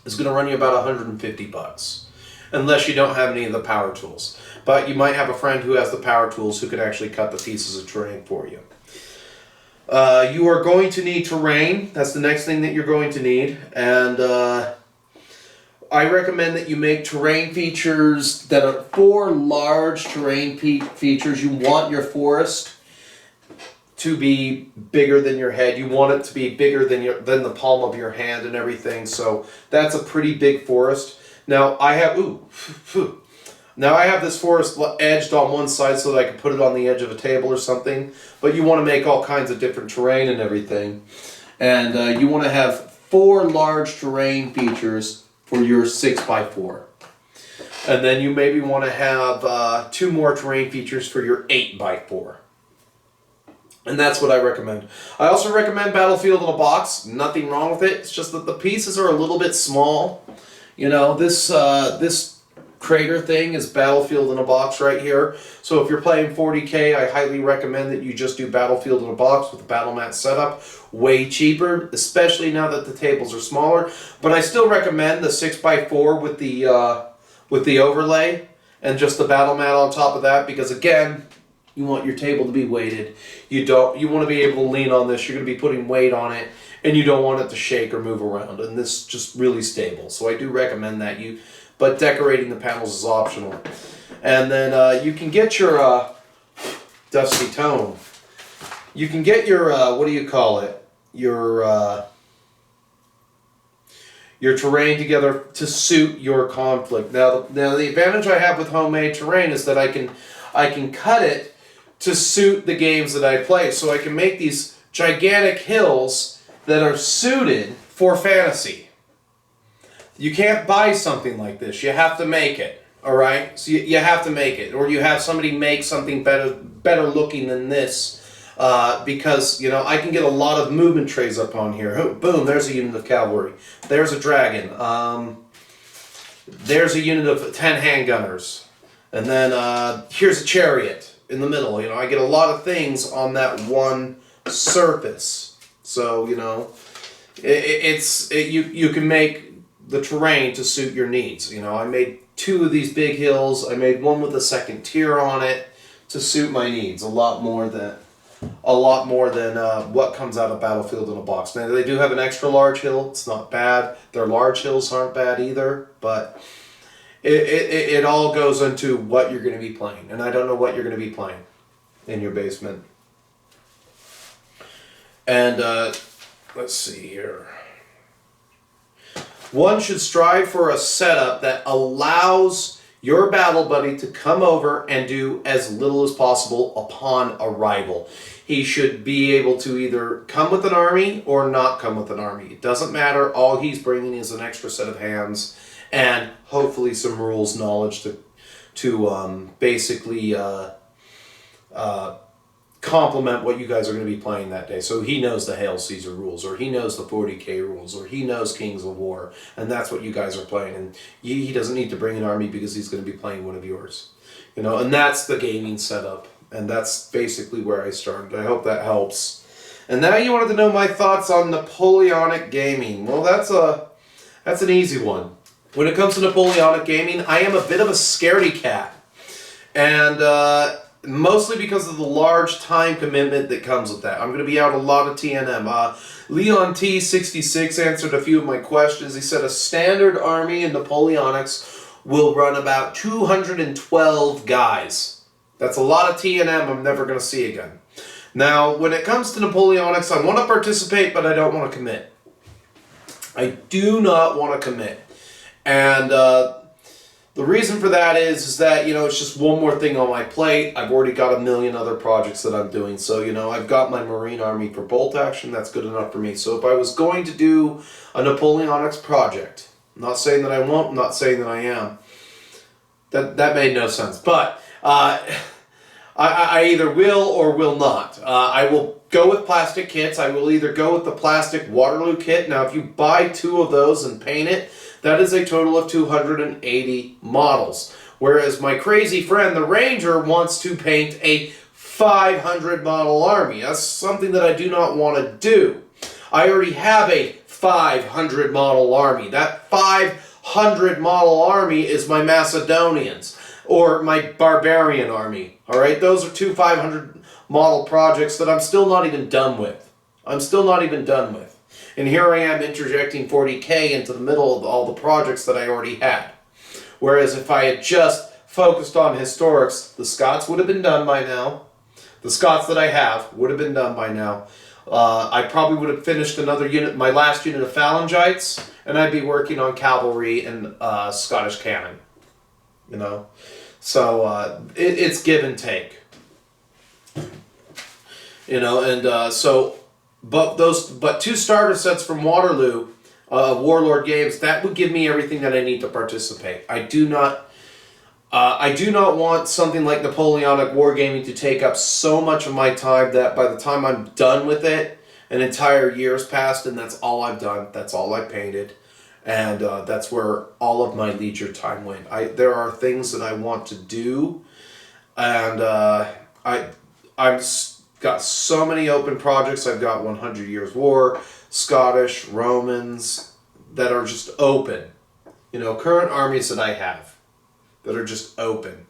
is going to run you about $150, unless you don't have any of the power tools. But you might have a friend who has the power tools who can actually cut the pieces of terrain for you. You are going to need terrain. That's the next thing that you're going to need. And I recommend that you make terrain features that are 4 large terrain features. You want your forest to be bigger than your head. You want it to be bigger than the palm of your hand and everything. So that's a pretty big forest. Now I have this forest edged on one side so that I can put it on the edge of a table or something. But you want to make all kinds of different terrain and everything. And you want to have 4 large terrain features for your 6x4. And then you maybe want to have 2 more terrain features for your 8x4. And that's what I recommend. I also recommend Battlefield in a Box. Nothing wrong with it. It's just that the pieces are a little bit small. You know, this crater thing is Battlefield in a Box right here. So if you're playing 40K, I highly recommend that you just do Battlefield in a Box with a battle mat setup. Way cheaper, especially now that the tables are smaller. But I still recommend the 6x4 with the overlay and just the battle mat on top of that, because again, you want your table to be weighted. You want to be able to lean on this. You're going to be putting weight on it, and you don't want it to shake or move around. And this is just really stable. So I do recommend that but decorating the panels is optional. And then you can get your Dusty Tone. You can get your what do you call it? Your terrain together to suit your conflict. Now the advantage I have with homemade terrain is that I can cut it to suit the games that I play. So I can make these gigantic hills that are suited for fantasy. You can't buy something like this. You have to make it. All right? So you have to make it. Or you have somebody make something better looking than this. Because, you know, I can get a lot of movement trays up on here. Oh, boom, there's a unit of cavalry. There's a dragon. There's a unit of 10 handgunners. And then here's a chariot in the middle. You know, I get a lot of things on that one surface. So, you know, you can make the terrain to suit your needs. You know, I made 2 of these big hills. I made one with a second tier on it to suit my needs. A lot more than what comes out of Battlefield in a Box. Now, they do have an extra large hill. It's not bad. Their large hills aren't bad either, but it all goes into what you're going to be playing. And I don't know what you're going to be playing in your basement. And let's see here. One should strive for a setup that allows your battle buddy to come over and do as little as possible upon arrival. He should be able to either come with an army or not come with an army. It doesn't matter. All he's bringing is an extra set of hands and hopefully some rules knowledge to basically complement what you guys are going to be playing that day. So he knows the Hail Caesar rules, or he knows the 40K rules, or he knows Kings of War, and that's what you guys are playing. And he doesn't need to bring an army because he's going to be playing one of yours. You know, and that's the gaming setup. And that's basically where I started. I hope that helps. And now you wanted to know my thoughts on Napoleonic gaming. Well, that's an easy one. When it comes to Napoleonic gaming, I am a bit of a scaredy cat. And mostly because of the large time commitment that comes with that. I'm going to be out a lot of TNM. LeonT 66 answered a few of my questions. He said a standard army in Napoleonics will run about 212 guys. That's a lot of TNM I'm never going to see again. Now, when it comes to Napoleonics, I want to participate, but I don't want to commit. I do not want to commit. And the reason for that is that, you know, it's just one more thing on my plate. I've already got a million other projects that I'm doing. So, you know, I've got my Marine Army for bolt action. That's good enough for me. So if I was going to do a Napoleonics project, I'm not saying that I won't. I'm not saying that I am. That made no sense. But I either will or will not. I will go with plastic kits. I will either go with the plastic Waterloo kit. Now, if you buy 2 of those and paint it, that is a total of 280 models. Whereas my crazy friend, the Ranger, wants to paint a 500 model army. That's something that I do not want to do. I already have a 500 model army. That 500 model army is my Macedonians or my barbarian army. All right, those are 2 500 model projects that I'm still not even done with. And here I am interjecting 40K into the middle of all the projects that I already had. Whereas if I had just focused on historics, the Scots would have been done by now. The Scots that I have would have been done by now. I probably would have finished another unit, my last unit of phalangites, and I'd be working on cavalry and Scottish cannon. You know, so it's give and take. You know, and but 2 starter sets from Waterloo, Warlord Games, that would give me everything that I need to participate. I do not want something like Napoleonic Wargaming to take up so much of my time that by the time I'm done with it, an entire year's passed, and that's all I've done. That's all I painted, and that's where all of my leisure time went. There are things that I want to do, and I've got so many open projects. I've got 100 Years War, Scottish, Romans, that are just open. You know, current armies that I have that are just open.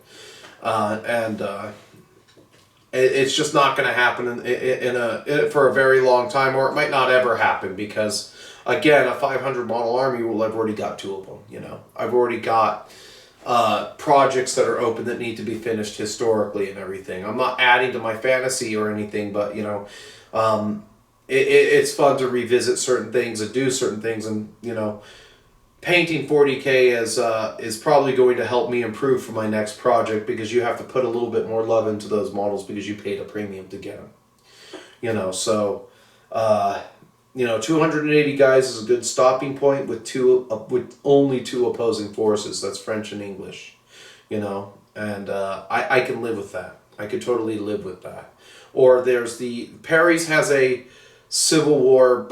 It's just not going to happen for a very long time, or it might not ever happen because, again, a 500 model army, well, I've already got 2 of them, you know. I've already got projects that are open that need to be finished historically and everything. I'm not adding to my fantasy or anything, but, you know, it's fun to revisit certain things and do certain things, and, you know, painting 40K is probably going to help me improve for my next project because you have to put a little bit more love into those models because you paid a premium to get them. You know, so, you know, 280 guys is a good stopping point with only 2 opposing forces. That's French and English, you know, and I can live with that. I could totally live with that. Or there's Perry's has a Civil War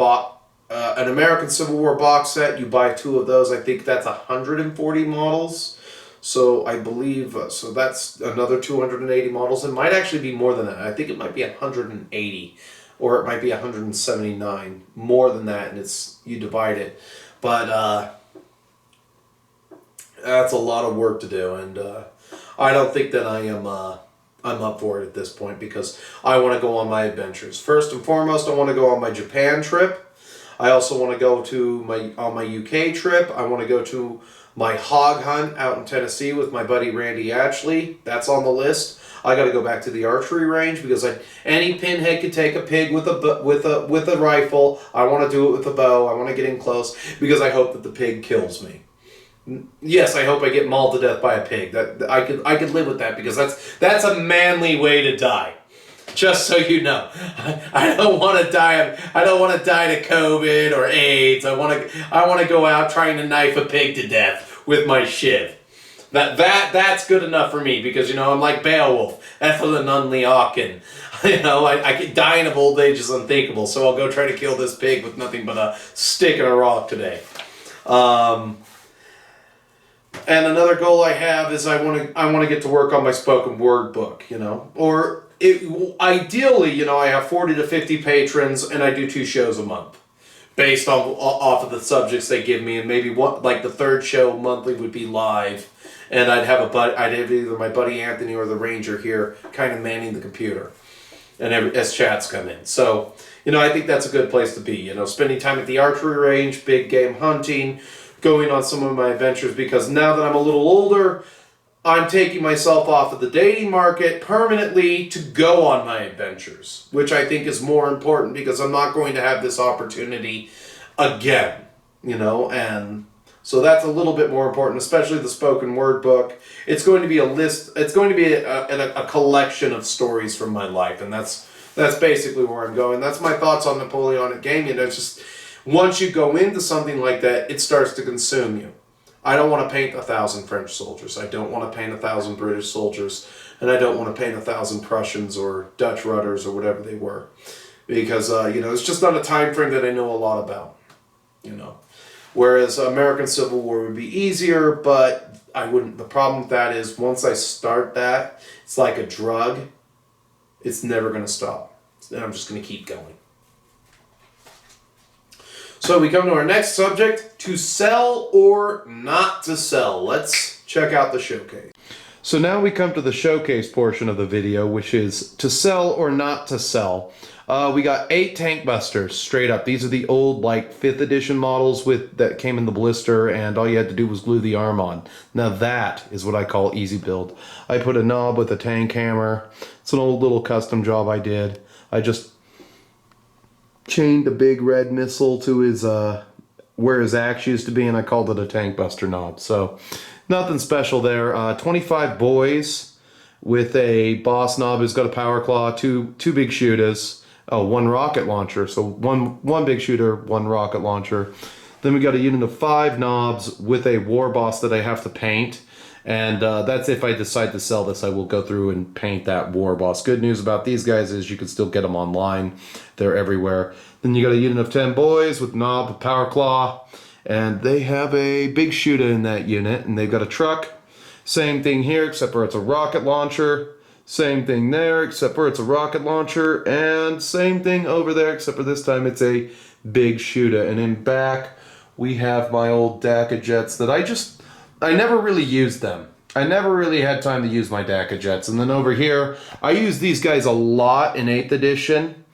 an American Civil War box set. You buy 2 of those. I think that's 140 models. So I believe, so that's another 280 models. It might actually be more than that. I think it might be 180 or it might be 179. More than that, and you divide it. But that's a lot of work to do, and I don't think that I'm up for it at this point because I want to go on my adventures. First and foremost, I want to go on my Japan trip. I also want to go on my UK trip. I want to go to my hog hunt out in Tennessee with my buddy Randy Atchley. That's on the list. I got to go back to the archery range because any pinhead could take a pig with a rifle. I want to do it with a bow. I want to get in close because I hope that the pig kills me. Yes, I hope I get mauled to death by a pig. That I could live with that because that's a manly way to die. Just so you know, I don't want to die. I don't want to die to COVID or AIDS. I want to go out trying to knife a pig to death with my shiv. That's good enough for me because, you know, I'm like Beowulf, Ethelyn Unleakin. You know, I could dying of old age is unthinkable, so I'll go try to kill this pig with nothing but a stick and a rock today. And another goal I have is I want to get to work on my spoken word book, you know, or ideally, you know, I have 40 to 50 patrons and I do 2 shows a month based off of the subjects they give me, and maybe like the 3rd show monthly would be live, and I'd have either my buddy Anthony or the Ranger here kind of manning the computer and as chats come in. So, you know, I think that's a good place to be, you know, spending time at the archery range, big game hunting, going on some of my adventures, because now that I'm a little older, I'm taking myself off of the dating market permanently to go on my adventures, which I think is more important because I'm not going to have this opportunity again, you know, and so that's a little bit more important, especially the spoken word book. It's going to be a list, it's going to be a collection of stories from my life, and that's basically where I'm going. That's my thoughts on Napoleonic gaming. It's just, Once you go into something like that, it starts to consume you. I don't want to paint 1,000 French soldiers. I don't want to paint 1,000 British soldiers. And I don't want to paint 1,000 Prussians or Dutch rudders or whatever they were. Because, it's just not a time frame that I know a lot about. Whereas American Civil War would be easier, but I wouldn't. The problem with that is once I start that, it's like a drug. It's never going to stop. And I'm just going to keep going. So we come to our next subject, to sell or not to sell. Let's check out the showcase. So now we come to the showcase portion of the video, which is to sell or not to sell. We got 8 tank busters straight up. These are the old 5th edition models that came in the blister, and all you had to do was glue the arm on. Now that is what I call easy build. I put a knob with a tank hammer. It's an old little custom job I did. I just chained a big red missile to his where his axe used to be, and I called it a tank buster knob. So nothing special there. 25 boys with a boss knob who's got a power claw, two big shooters. Oh, 1 rocket launcher. So one big shooter, 1 rocket launcher. Then we got a unit of 5 knobs with a war boss that I have to paint. And that's if I decide to sell this, I will go through and paint that war boss. Good news about these guys is you can still get them online. They're everywhere. Then you got a unit of 10 boys with knob, a power claw. And they have a big shooter in that unit. And they've got a truck. Same thing here, except for it's a rocket launcher. Same thing there, except for it's a rocket launcher, and same thing over there, except for this time it's a big shooter. And in back, we have my old DACA jets that I never really used them. I never really had time to use my DACA jets. And then over here, I use these guys a lot in 8th edition.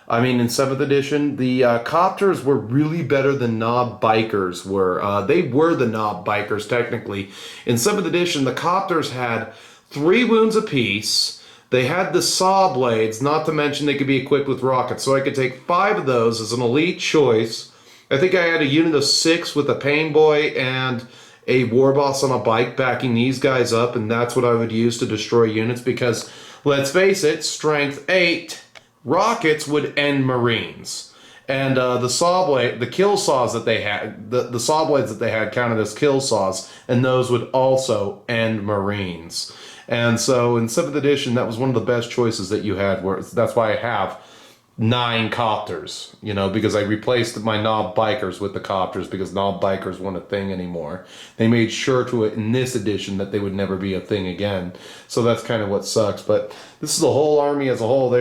I mean, in 7th edition, the copters were really better than knob bikers were. They were the knob bikers, technically. In 7th edition, the copters had 3 wounds apiece. They had the saw blades, not to mention they could be equipped with rockets. So I could take 5 of those as an elite choice. I think I had a unit of 6 with a pain boy and a war boss on a bike backing these guys up, and that's what I would use to destroy units because, let's face it, strength 8 rockets would end Marines. And the saw blade, the kill saws that they had, the saw blades that they had counted as kill saws, and those would also end Marines. And so in 7th edition, that was one of the best choices that you had. That's why I have 9 copters, because I replaced my knob bikers with the copters because knob bikers weren't a thing anymore. They made sure to it in this edition that they would never be a thing again. So that's kind of what sucks. But this is the whole army as a whole.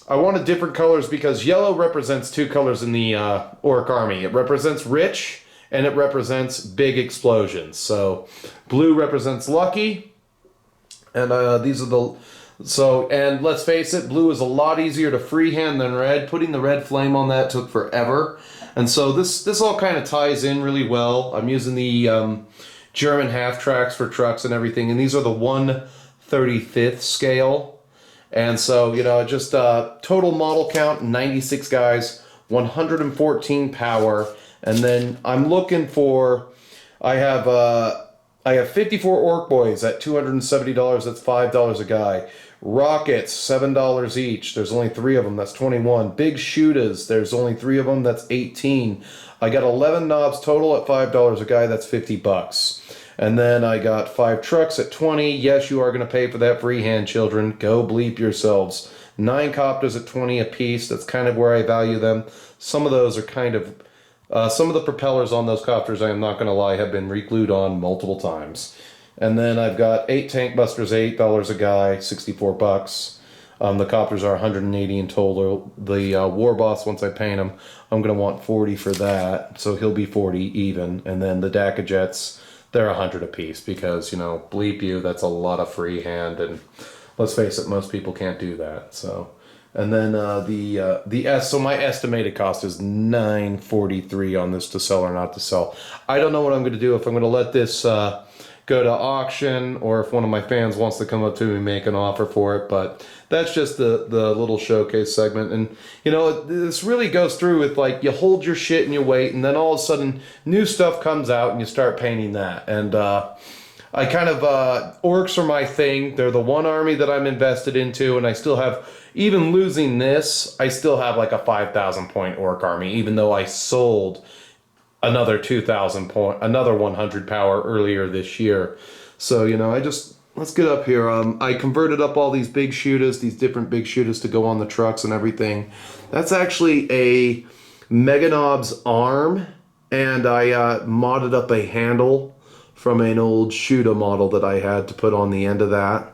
I wanted different colors because yellow represents 2 colors in the orc army. It represents rich and it represents big explosions. So blue represents lucky. And these are and let's face it, blue is a lot easier to freehand than red. Putting the red flame on that took forever. And so this all kind of ties in really well. I'm using the German half tracks for trucks and everything. And these are the 1/35th scale. And so, just total model count, 96 guys, 114 power. And then I'm looking for, I have 54 orc boys at $270. That's $5 a guy. Rockets, $7 each. There's only 3 of them. That's 21. Big shooters. There's only 3 of them. That's 18. I got 11 knobs total at $5 a guy. That's $50. And then I got 5 trucks at 20. Yes, you are going to pay for that freehand, children. Go bleep yourselves. 9 copters at 20 a piece. That's kind of where I value them. Some of those are kind of some of the propellers on those copters, I am not going to lie, have been re-glued on multiple times. And then I've got 8 tank busters, $8 a guy, $64. The copters are 180 in total. The war boss, once I paint him, I'm going to want 40 for that, so he'll be 40 even. And then the DACA jets, they're 100 a piece because, bleep you, that's a lot of freehand, and let's face it, most people can't do that. So. And then so my estimated cost is $943 on this to sell or not to sell. I don't know what I'm going to do, if I'm going to let this go to auction or if one of my fans wants to come up to me and make an offer for it. But that's just the little showcase segment. And, this really goes through with, you hold your shit and you wait, and then all of a sudden new stuff comes out and you start painting that. And I kind of, orcs are my thing. They're the one army that I'm invested into, and I still have, even losing this, I still have like a 5,000 point orc army, even though I sold another 2,000 point, another 100 power earlier this year. So, you know, let's get up here. I converted up all these big shooters, these different big shooters to go on the trucks and everything. That's actually a Meganob's arm, and I modded up a handle from an old shooter model that I had to put on the end of that.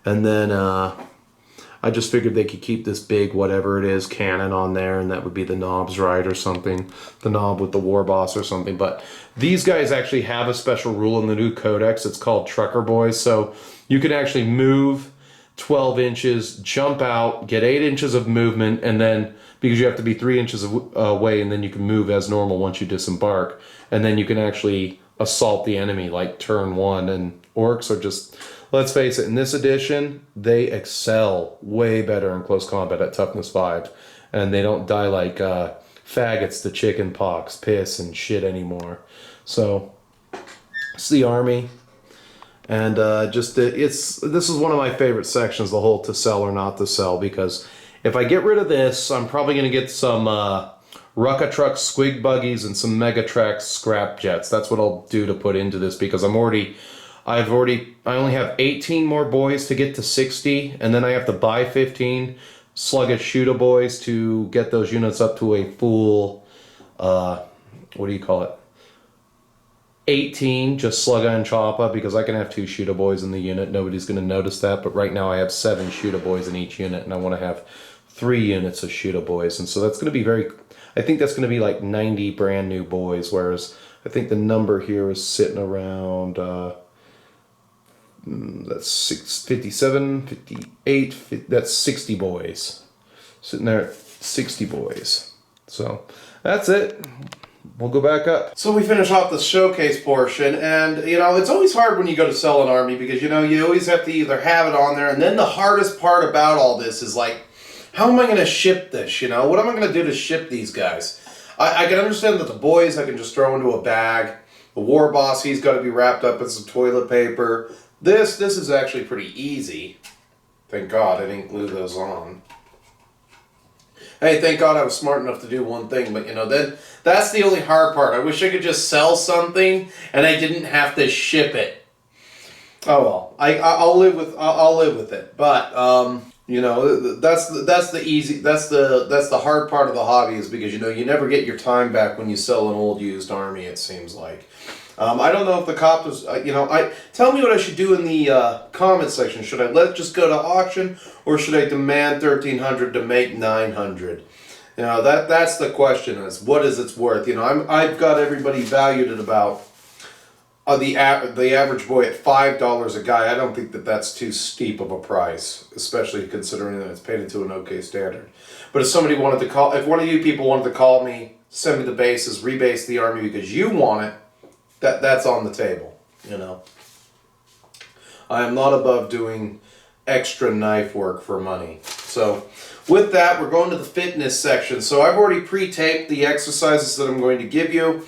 And then I just figured they could keep this big, whatever it is, cannon on there, and that would be the knob's right or something. The knob with the war boss or something. But these guys actually have a special rule in the new codex. It's called Trucker Boys. So you can actually move 12 inches, jump out, get 8 inches of movement, and then, because you have to be 3 inches away, and then you can move as normal once you disembark. And then you can actually assault the enemy like turn one. And orcs are just, let's face it, in this edition, they excel way better in close combat at toughness 5. And they don't die like faggots to chicken pox, piss, and shit anymore. So, it's the army. And this is one of my favorite sections, the whole to sell or not to sell, because if I get rid of this, I'm probably going to get some Rucka Truck squig buggies and some Megatrax scrap jets. That's what I'll do to put into this, because I only have 18 more boys to get to 60, and then I have to buy 15 sluggish shooter boys to get those units up to a full, what do you call it? 18, just slugger and chopper, because I can have 2 shooter boys in the unit. Nobody's going to notice that, but right now I have 7 shooter boys in each unit, and I want to have 3 units of shooter boys, and so that's going to be I think that's going to be like 90 brand new boys, whereas I think the number here is sitting around, that's 57, 58, that's 60 boys. Sitting there at 60 boys. So that's it. We'll go back up. So we finish off the showcase portion, and you know, it's always hard when you go to sell an army, because you know, you always have to either have it on there, and then the hardest part about all this is like, how am I going to ship this, you know? What am I going to do to ship these guys? I can understand that the boys I can just throw into a bag. The war boss, he's got to be wrapped up in some toilet paper. This is actually pretty easy. Thank God I didn't glue those on. Hey, thank God I was smart enough to do one thing, but you know, that's the only hard part. I wish I could just sell something and I didn't have to ship it. Oh well, I'll live with it. But you know, that's the hard part of the hobby, is because you know, you never get your time back when you sell an old used army, it seems like. I don't know if the cop is, you know, tell me what I should do in the comment section. Should I let it just go to auction, or should I demand 1,300 to make 900? You know, that's the question, is what is its worth? You know, I've got everybody valued at about the average boy at $5 a guy. I don't think that's too steep of a price, especially considering that it's painted to an okay standard. But if somebody wanted to call, if one of you people wanted to call me, send me the bases, rebase the army because you want it, that's on the table, you know. I am not above doing extra knife work for money. So with that, we're going to the fitness section. So I've already pre-taped the exercises that I'm going to give you.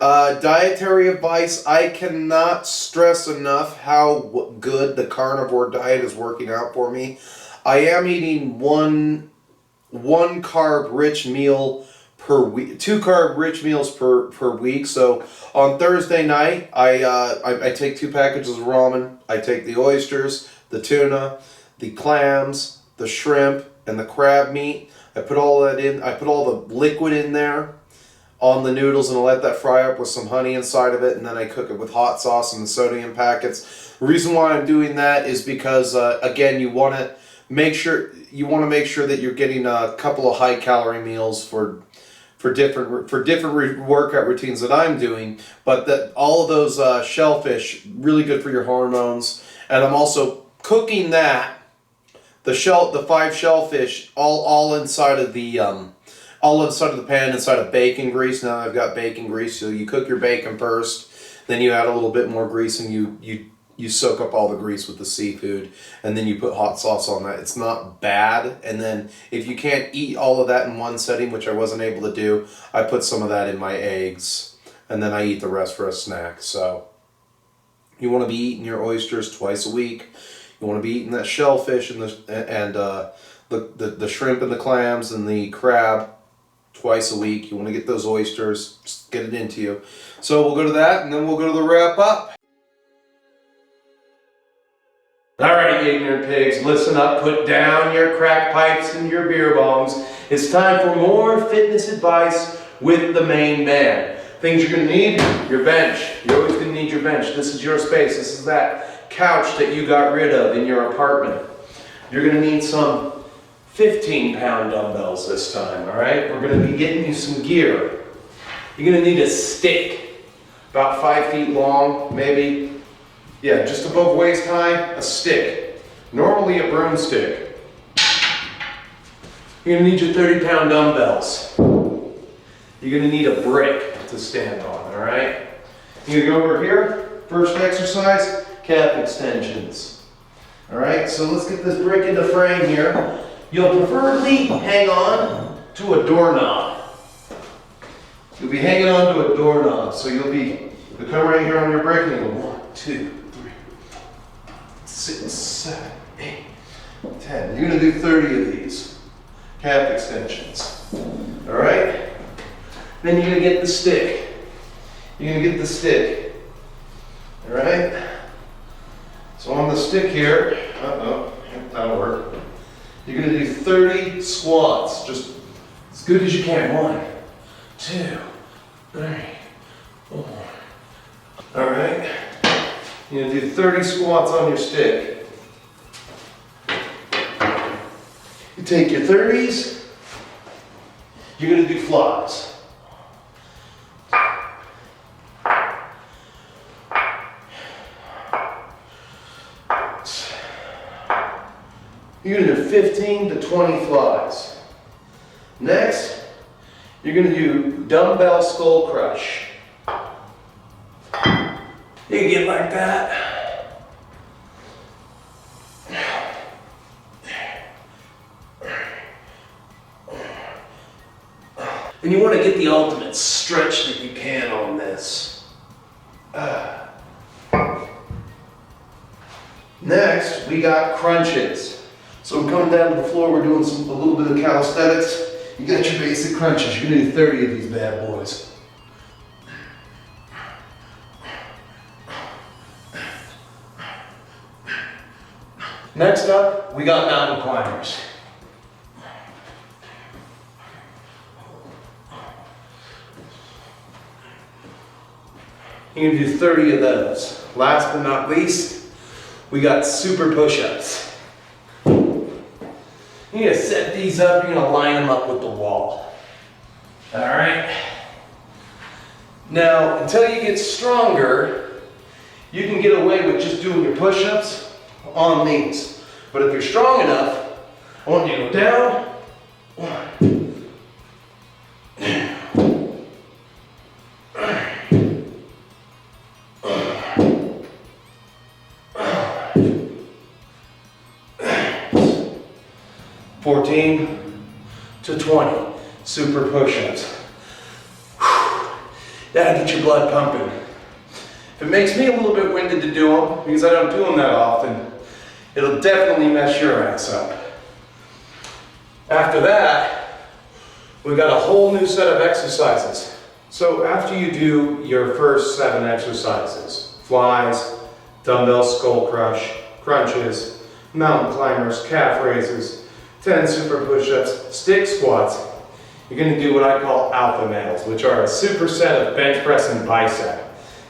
Dietary advice, I cannot stress enough how good the carnivore diet is working out for me. I am eating one carb rich meal per week, 2 carb rich meals per week. So on Thursday night, I take 2 packages of ramen. I take the oysters, the tuna, the clams, the shrimp, and the crab meat. I put all that in. I put all the liquid in there on the noodles, and I let that fry up with some honey inside of it, and then I cook it with hot sauce and the sodium packets. The reason why I'm doing that is because again, you want to make sure that you're getting a couple of high calorie meals for different workout routines that I'm doing, but that all of those shellfish, really good for your hormones. And I'm also cooking the 5 shellfish all inside of the pan inside of bacon grease. Now I've got bacon grease, so you cook your bacon first, then you add a little bit more grease, and you soak up all the grease with the seafood, and then you put hot sauce on that. It's not bad. And then if you can't eat all of that in one setting, which I wasn't able to do, I put some of that in my eggs, and then I eat the rest for a snack. So You want to be eating your oysters twice a week. You want to be eating that shellfish and the shrimp and the clams and the crab twice a week. You want to get those oysters, just get it into you. So we'll go to that, and then we'll go to the wrap up. All right, you ignorant pigs, listen up, put down your crack pipes and your beer bongs. It's time for more fitness advice with the main man. Things you're gonna need, your bench. You're always gonna need your bench. This is your space. This is that couch that you got rid of in your apartment. You're gonna need some 15-pound dumbbells this time, all right? We're gonna be getting you some gear. You're gonna need a stick, about 5 feet long, maybe. Yeah, just above waist high, a stick. Normally a broomstick. You're gonna need your 30-pound dumbbells. You're gonna need a brick to stand on, all right? You're gonna go over here, first exercise, calf extensions. All right, so let's get this brick into frame here. You'll preferably hang on to a doorknob. You'll be hanging on to a doorknob, so you'll come right here on your brick and you'll go 1, 2, 3, 6, 7, 8, 10. You're gonna do 30 of these calf extensions. All right? Then you're gonna get the stick. You're gonna get the stick. All right? So on the stick here, that'll work. You're gonna do 30 squats, just as good as you can. 1, 2, 3, 4. All right? You're gonna do 30 squats on your stick. You take your 30s, you're gonna do flies. You're gonna do 15 to 20 flies. Next, you're gonna do dumbbell skull crush. You can get like that. And you want to get the ultimate stretch that you can on this. Next, we got crunches. So we're coming down to the floor, we're doing a little bit of calisthenics. You got your basic crunches. You're gonna do 30 of these bad boys. Next up, we got mountain climbers. You're gonna do 30 of those. Last but not least, we got super push-ups. You're gonna set these up, you're gonna line them up with the wall. All right? Now, until you get stronger, you can get away with just doing your push-ups on these. But if you're strong enough, I want you to go down. 1, 14 to 20 super push-ups. That'll get your blood pumping. If it makes me a little bit winded to do them, because I don't do them that often, it'll definitely mess your ass up. After that, we got a whole new set of exercises. So after you do your first 7 exercises, flies, dumbbell skull crush, crunches, mountain climbers, calf raises, 10 super push-ups, stick squats, you're gonna do what I call alpha males, which are a superset of bench press and bicep.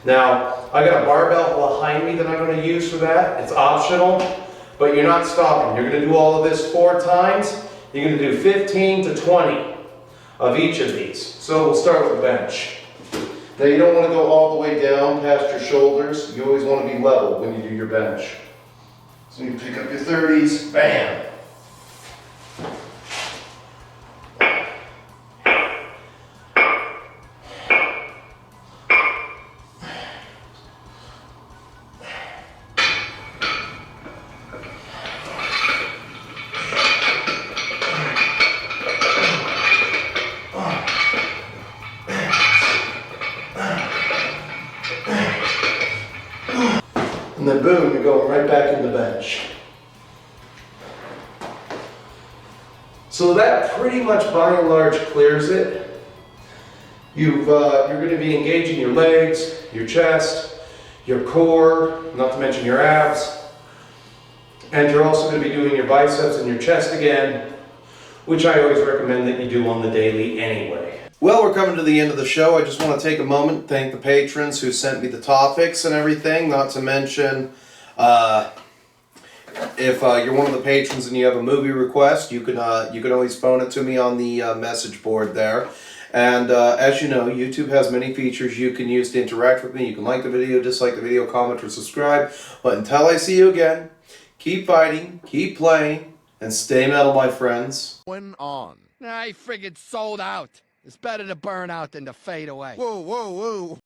Now, I got a barbell behind me that I'm gonna use for that. It's optional, but you're not stopping. You're gonna do all of this 4 times. You're gonna do 15 to 20 of each of these. So we'll start with the bench. Now you don't wanna go all the way down past your shoulders. You always wanna be level when you do your bench. So you pick up your 30s, bam. And then boom, you're going right back in the bench. So that pretty much by and large clears it. You're going to be engaging your legs, your chest, your core, not to mention your abs. And you're also going to be doing your biceps and your chest again, which I always recommend that you do on the daily anyway. Well, we're coming to the end of the show. I just want to take a moment and thank the patrons who sent me the topics and everything, not to mention if you're one of the patrons and you have a movie request, you can always phone it to me on the message board there. And as you know, YouTube has many features you can use to interact with me. You can like the video, dislike the video, comment, or subscribe. But until I see you again, keep fighting, keep playing, and stay metal, my friends. When on. I friggin' sold out. It's better to burn out than to fade away. Whoa, whoa, whoa.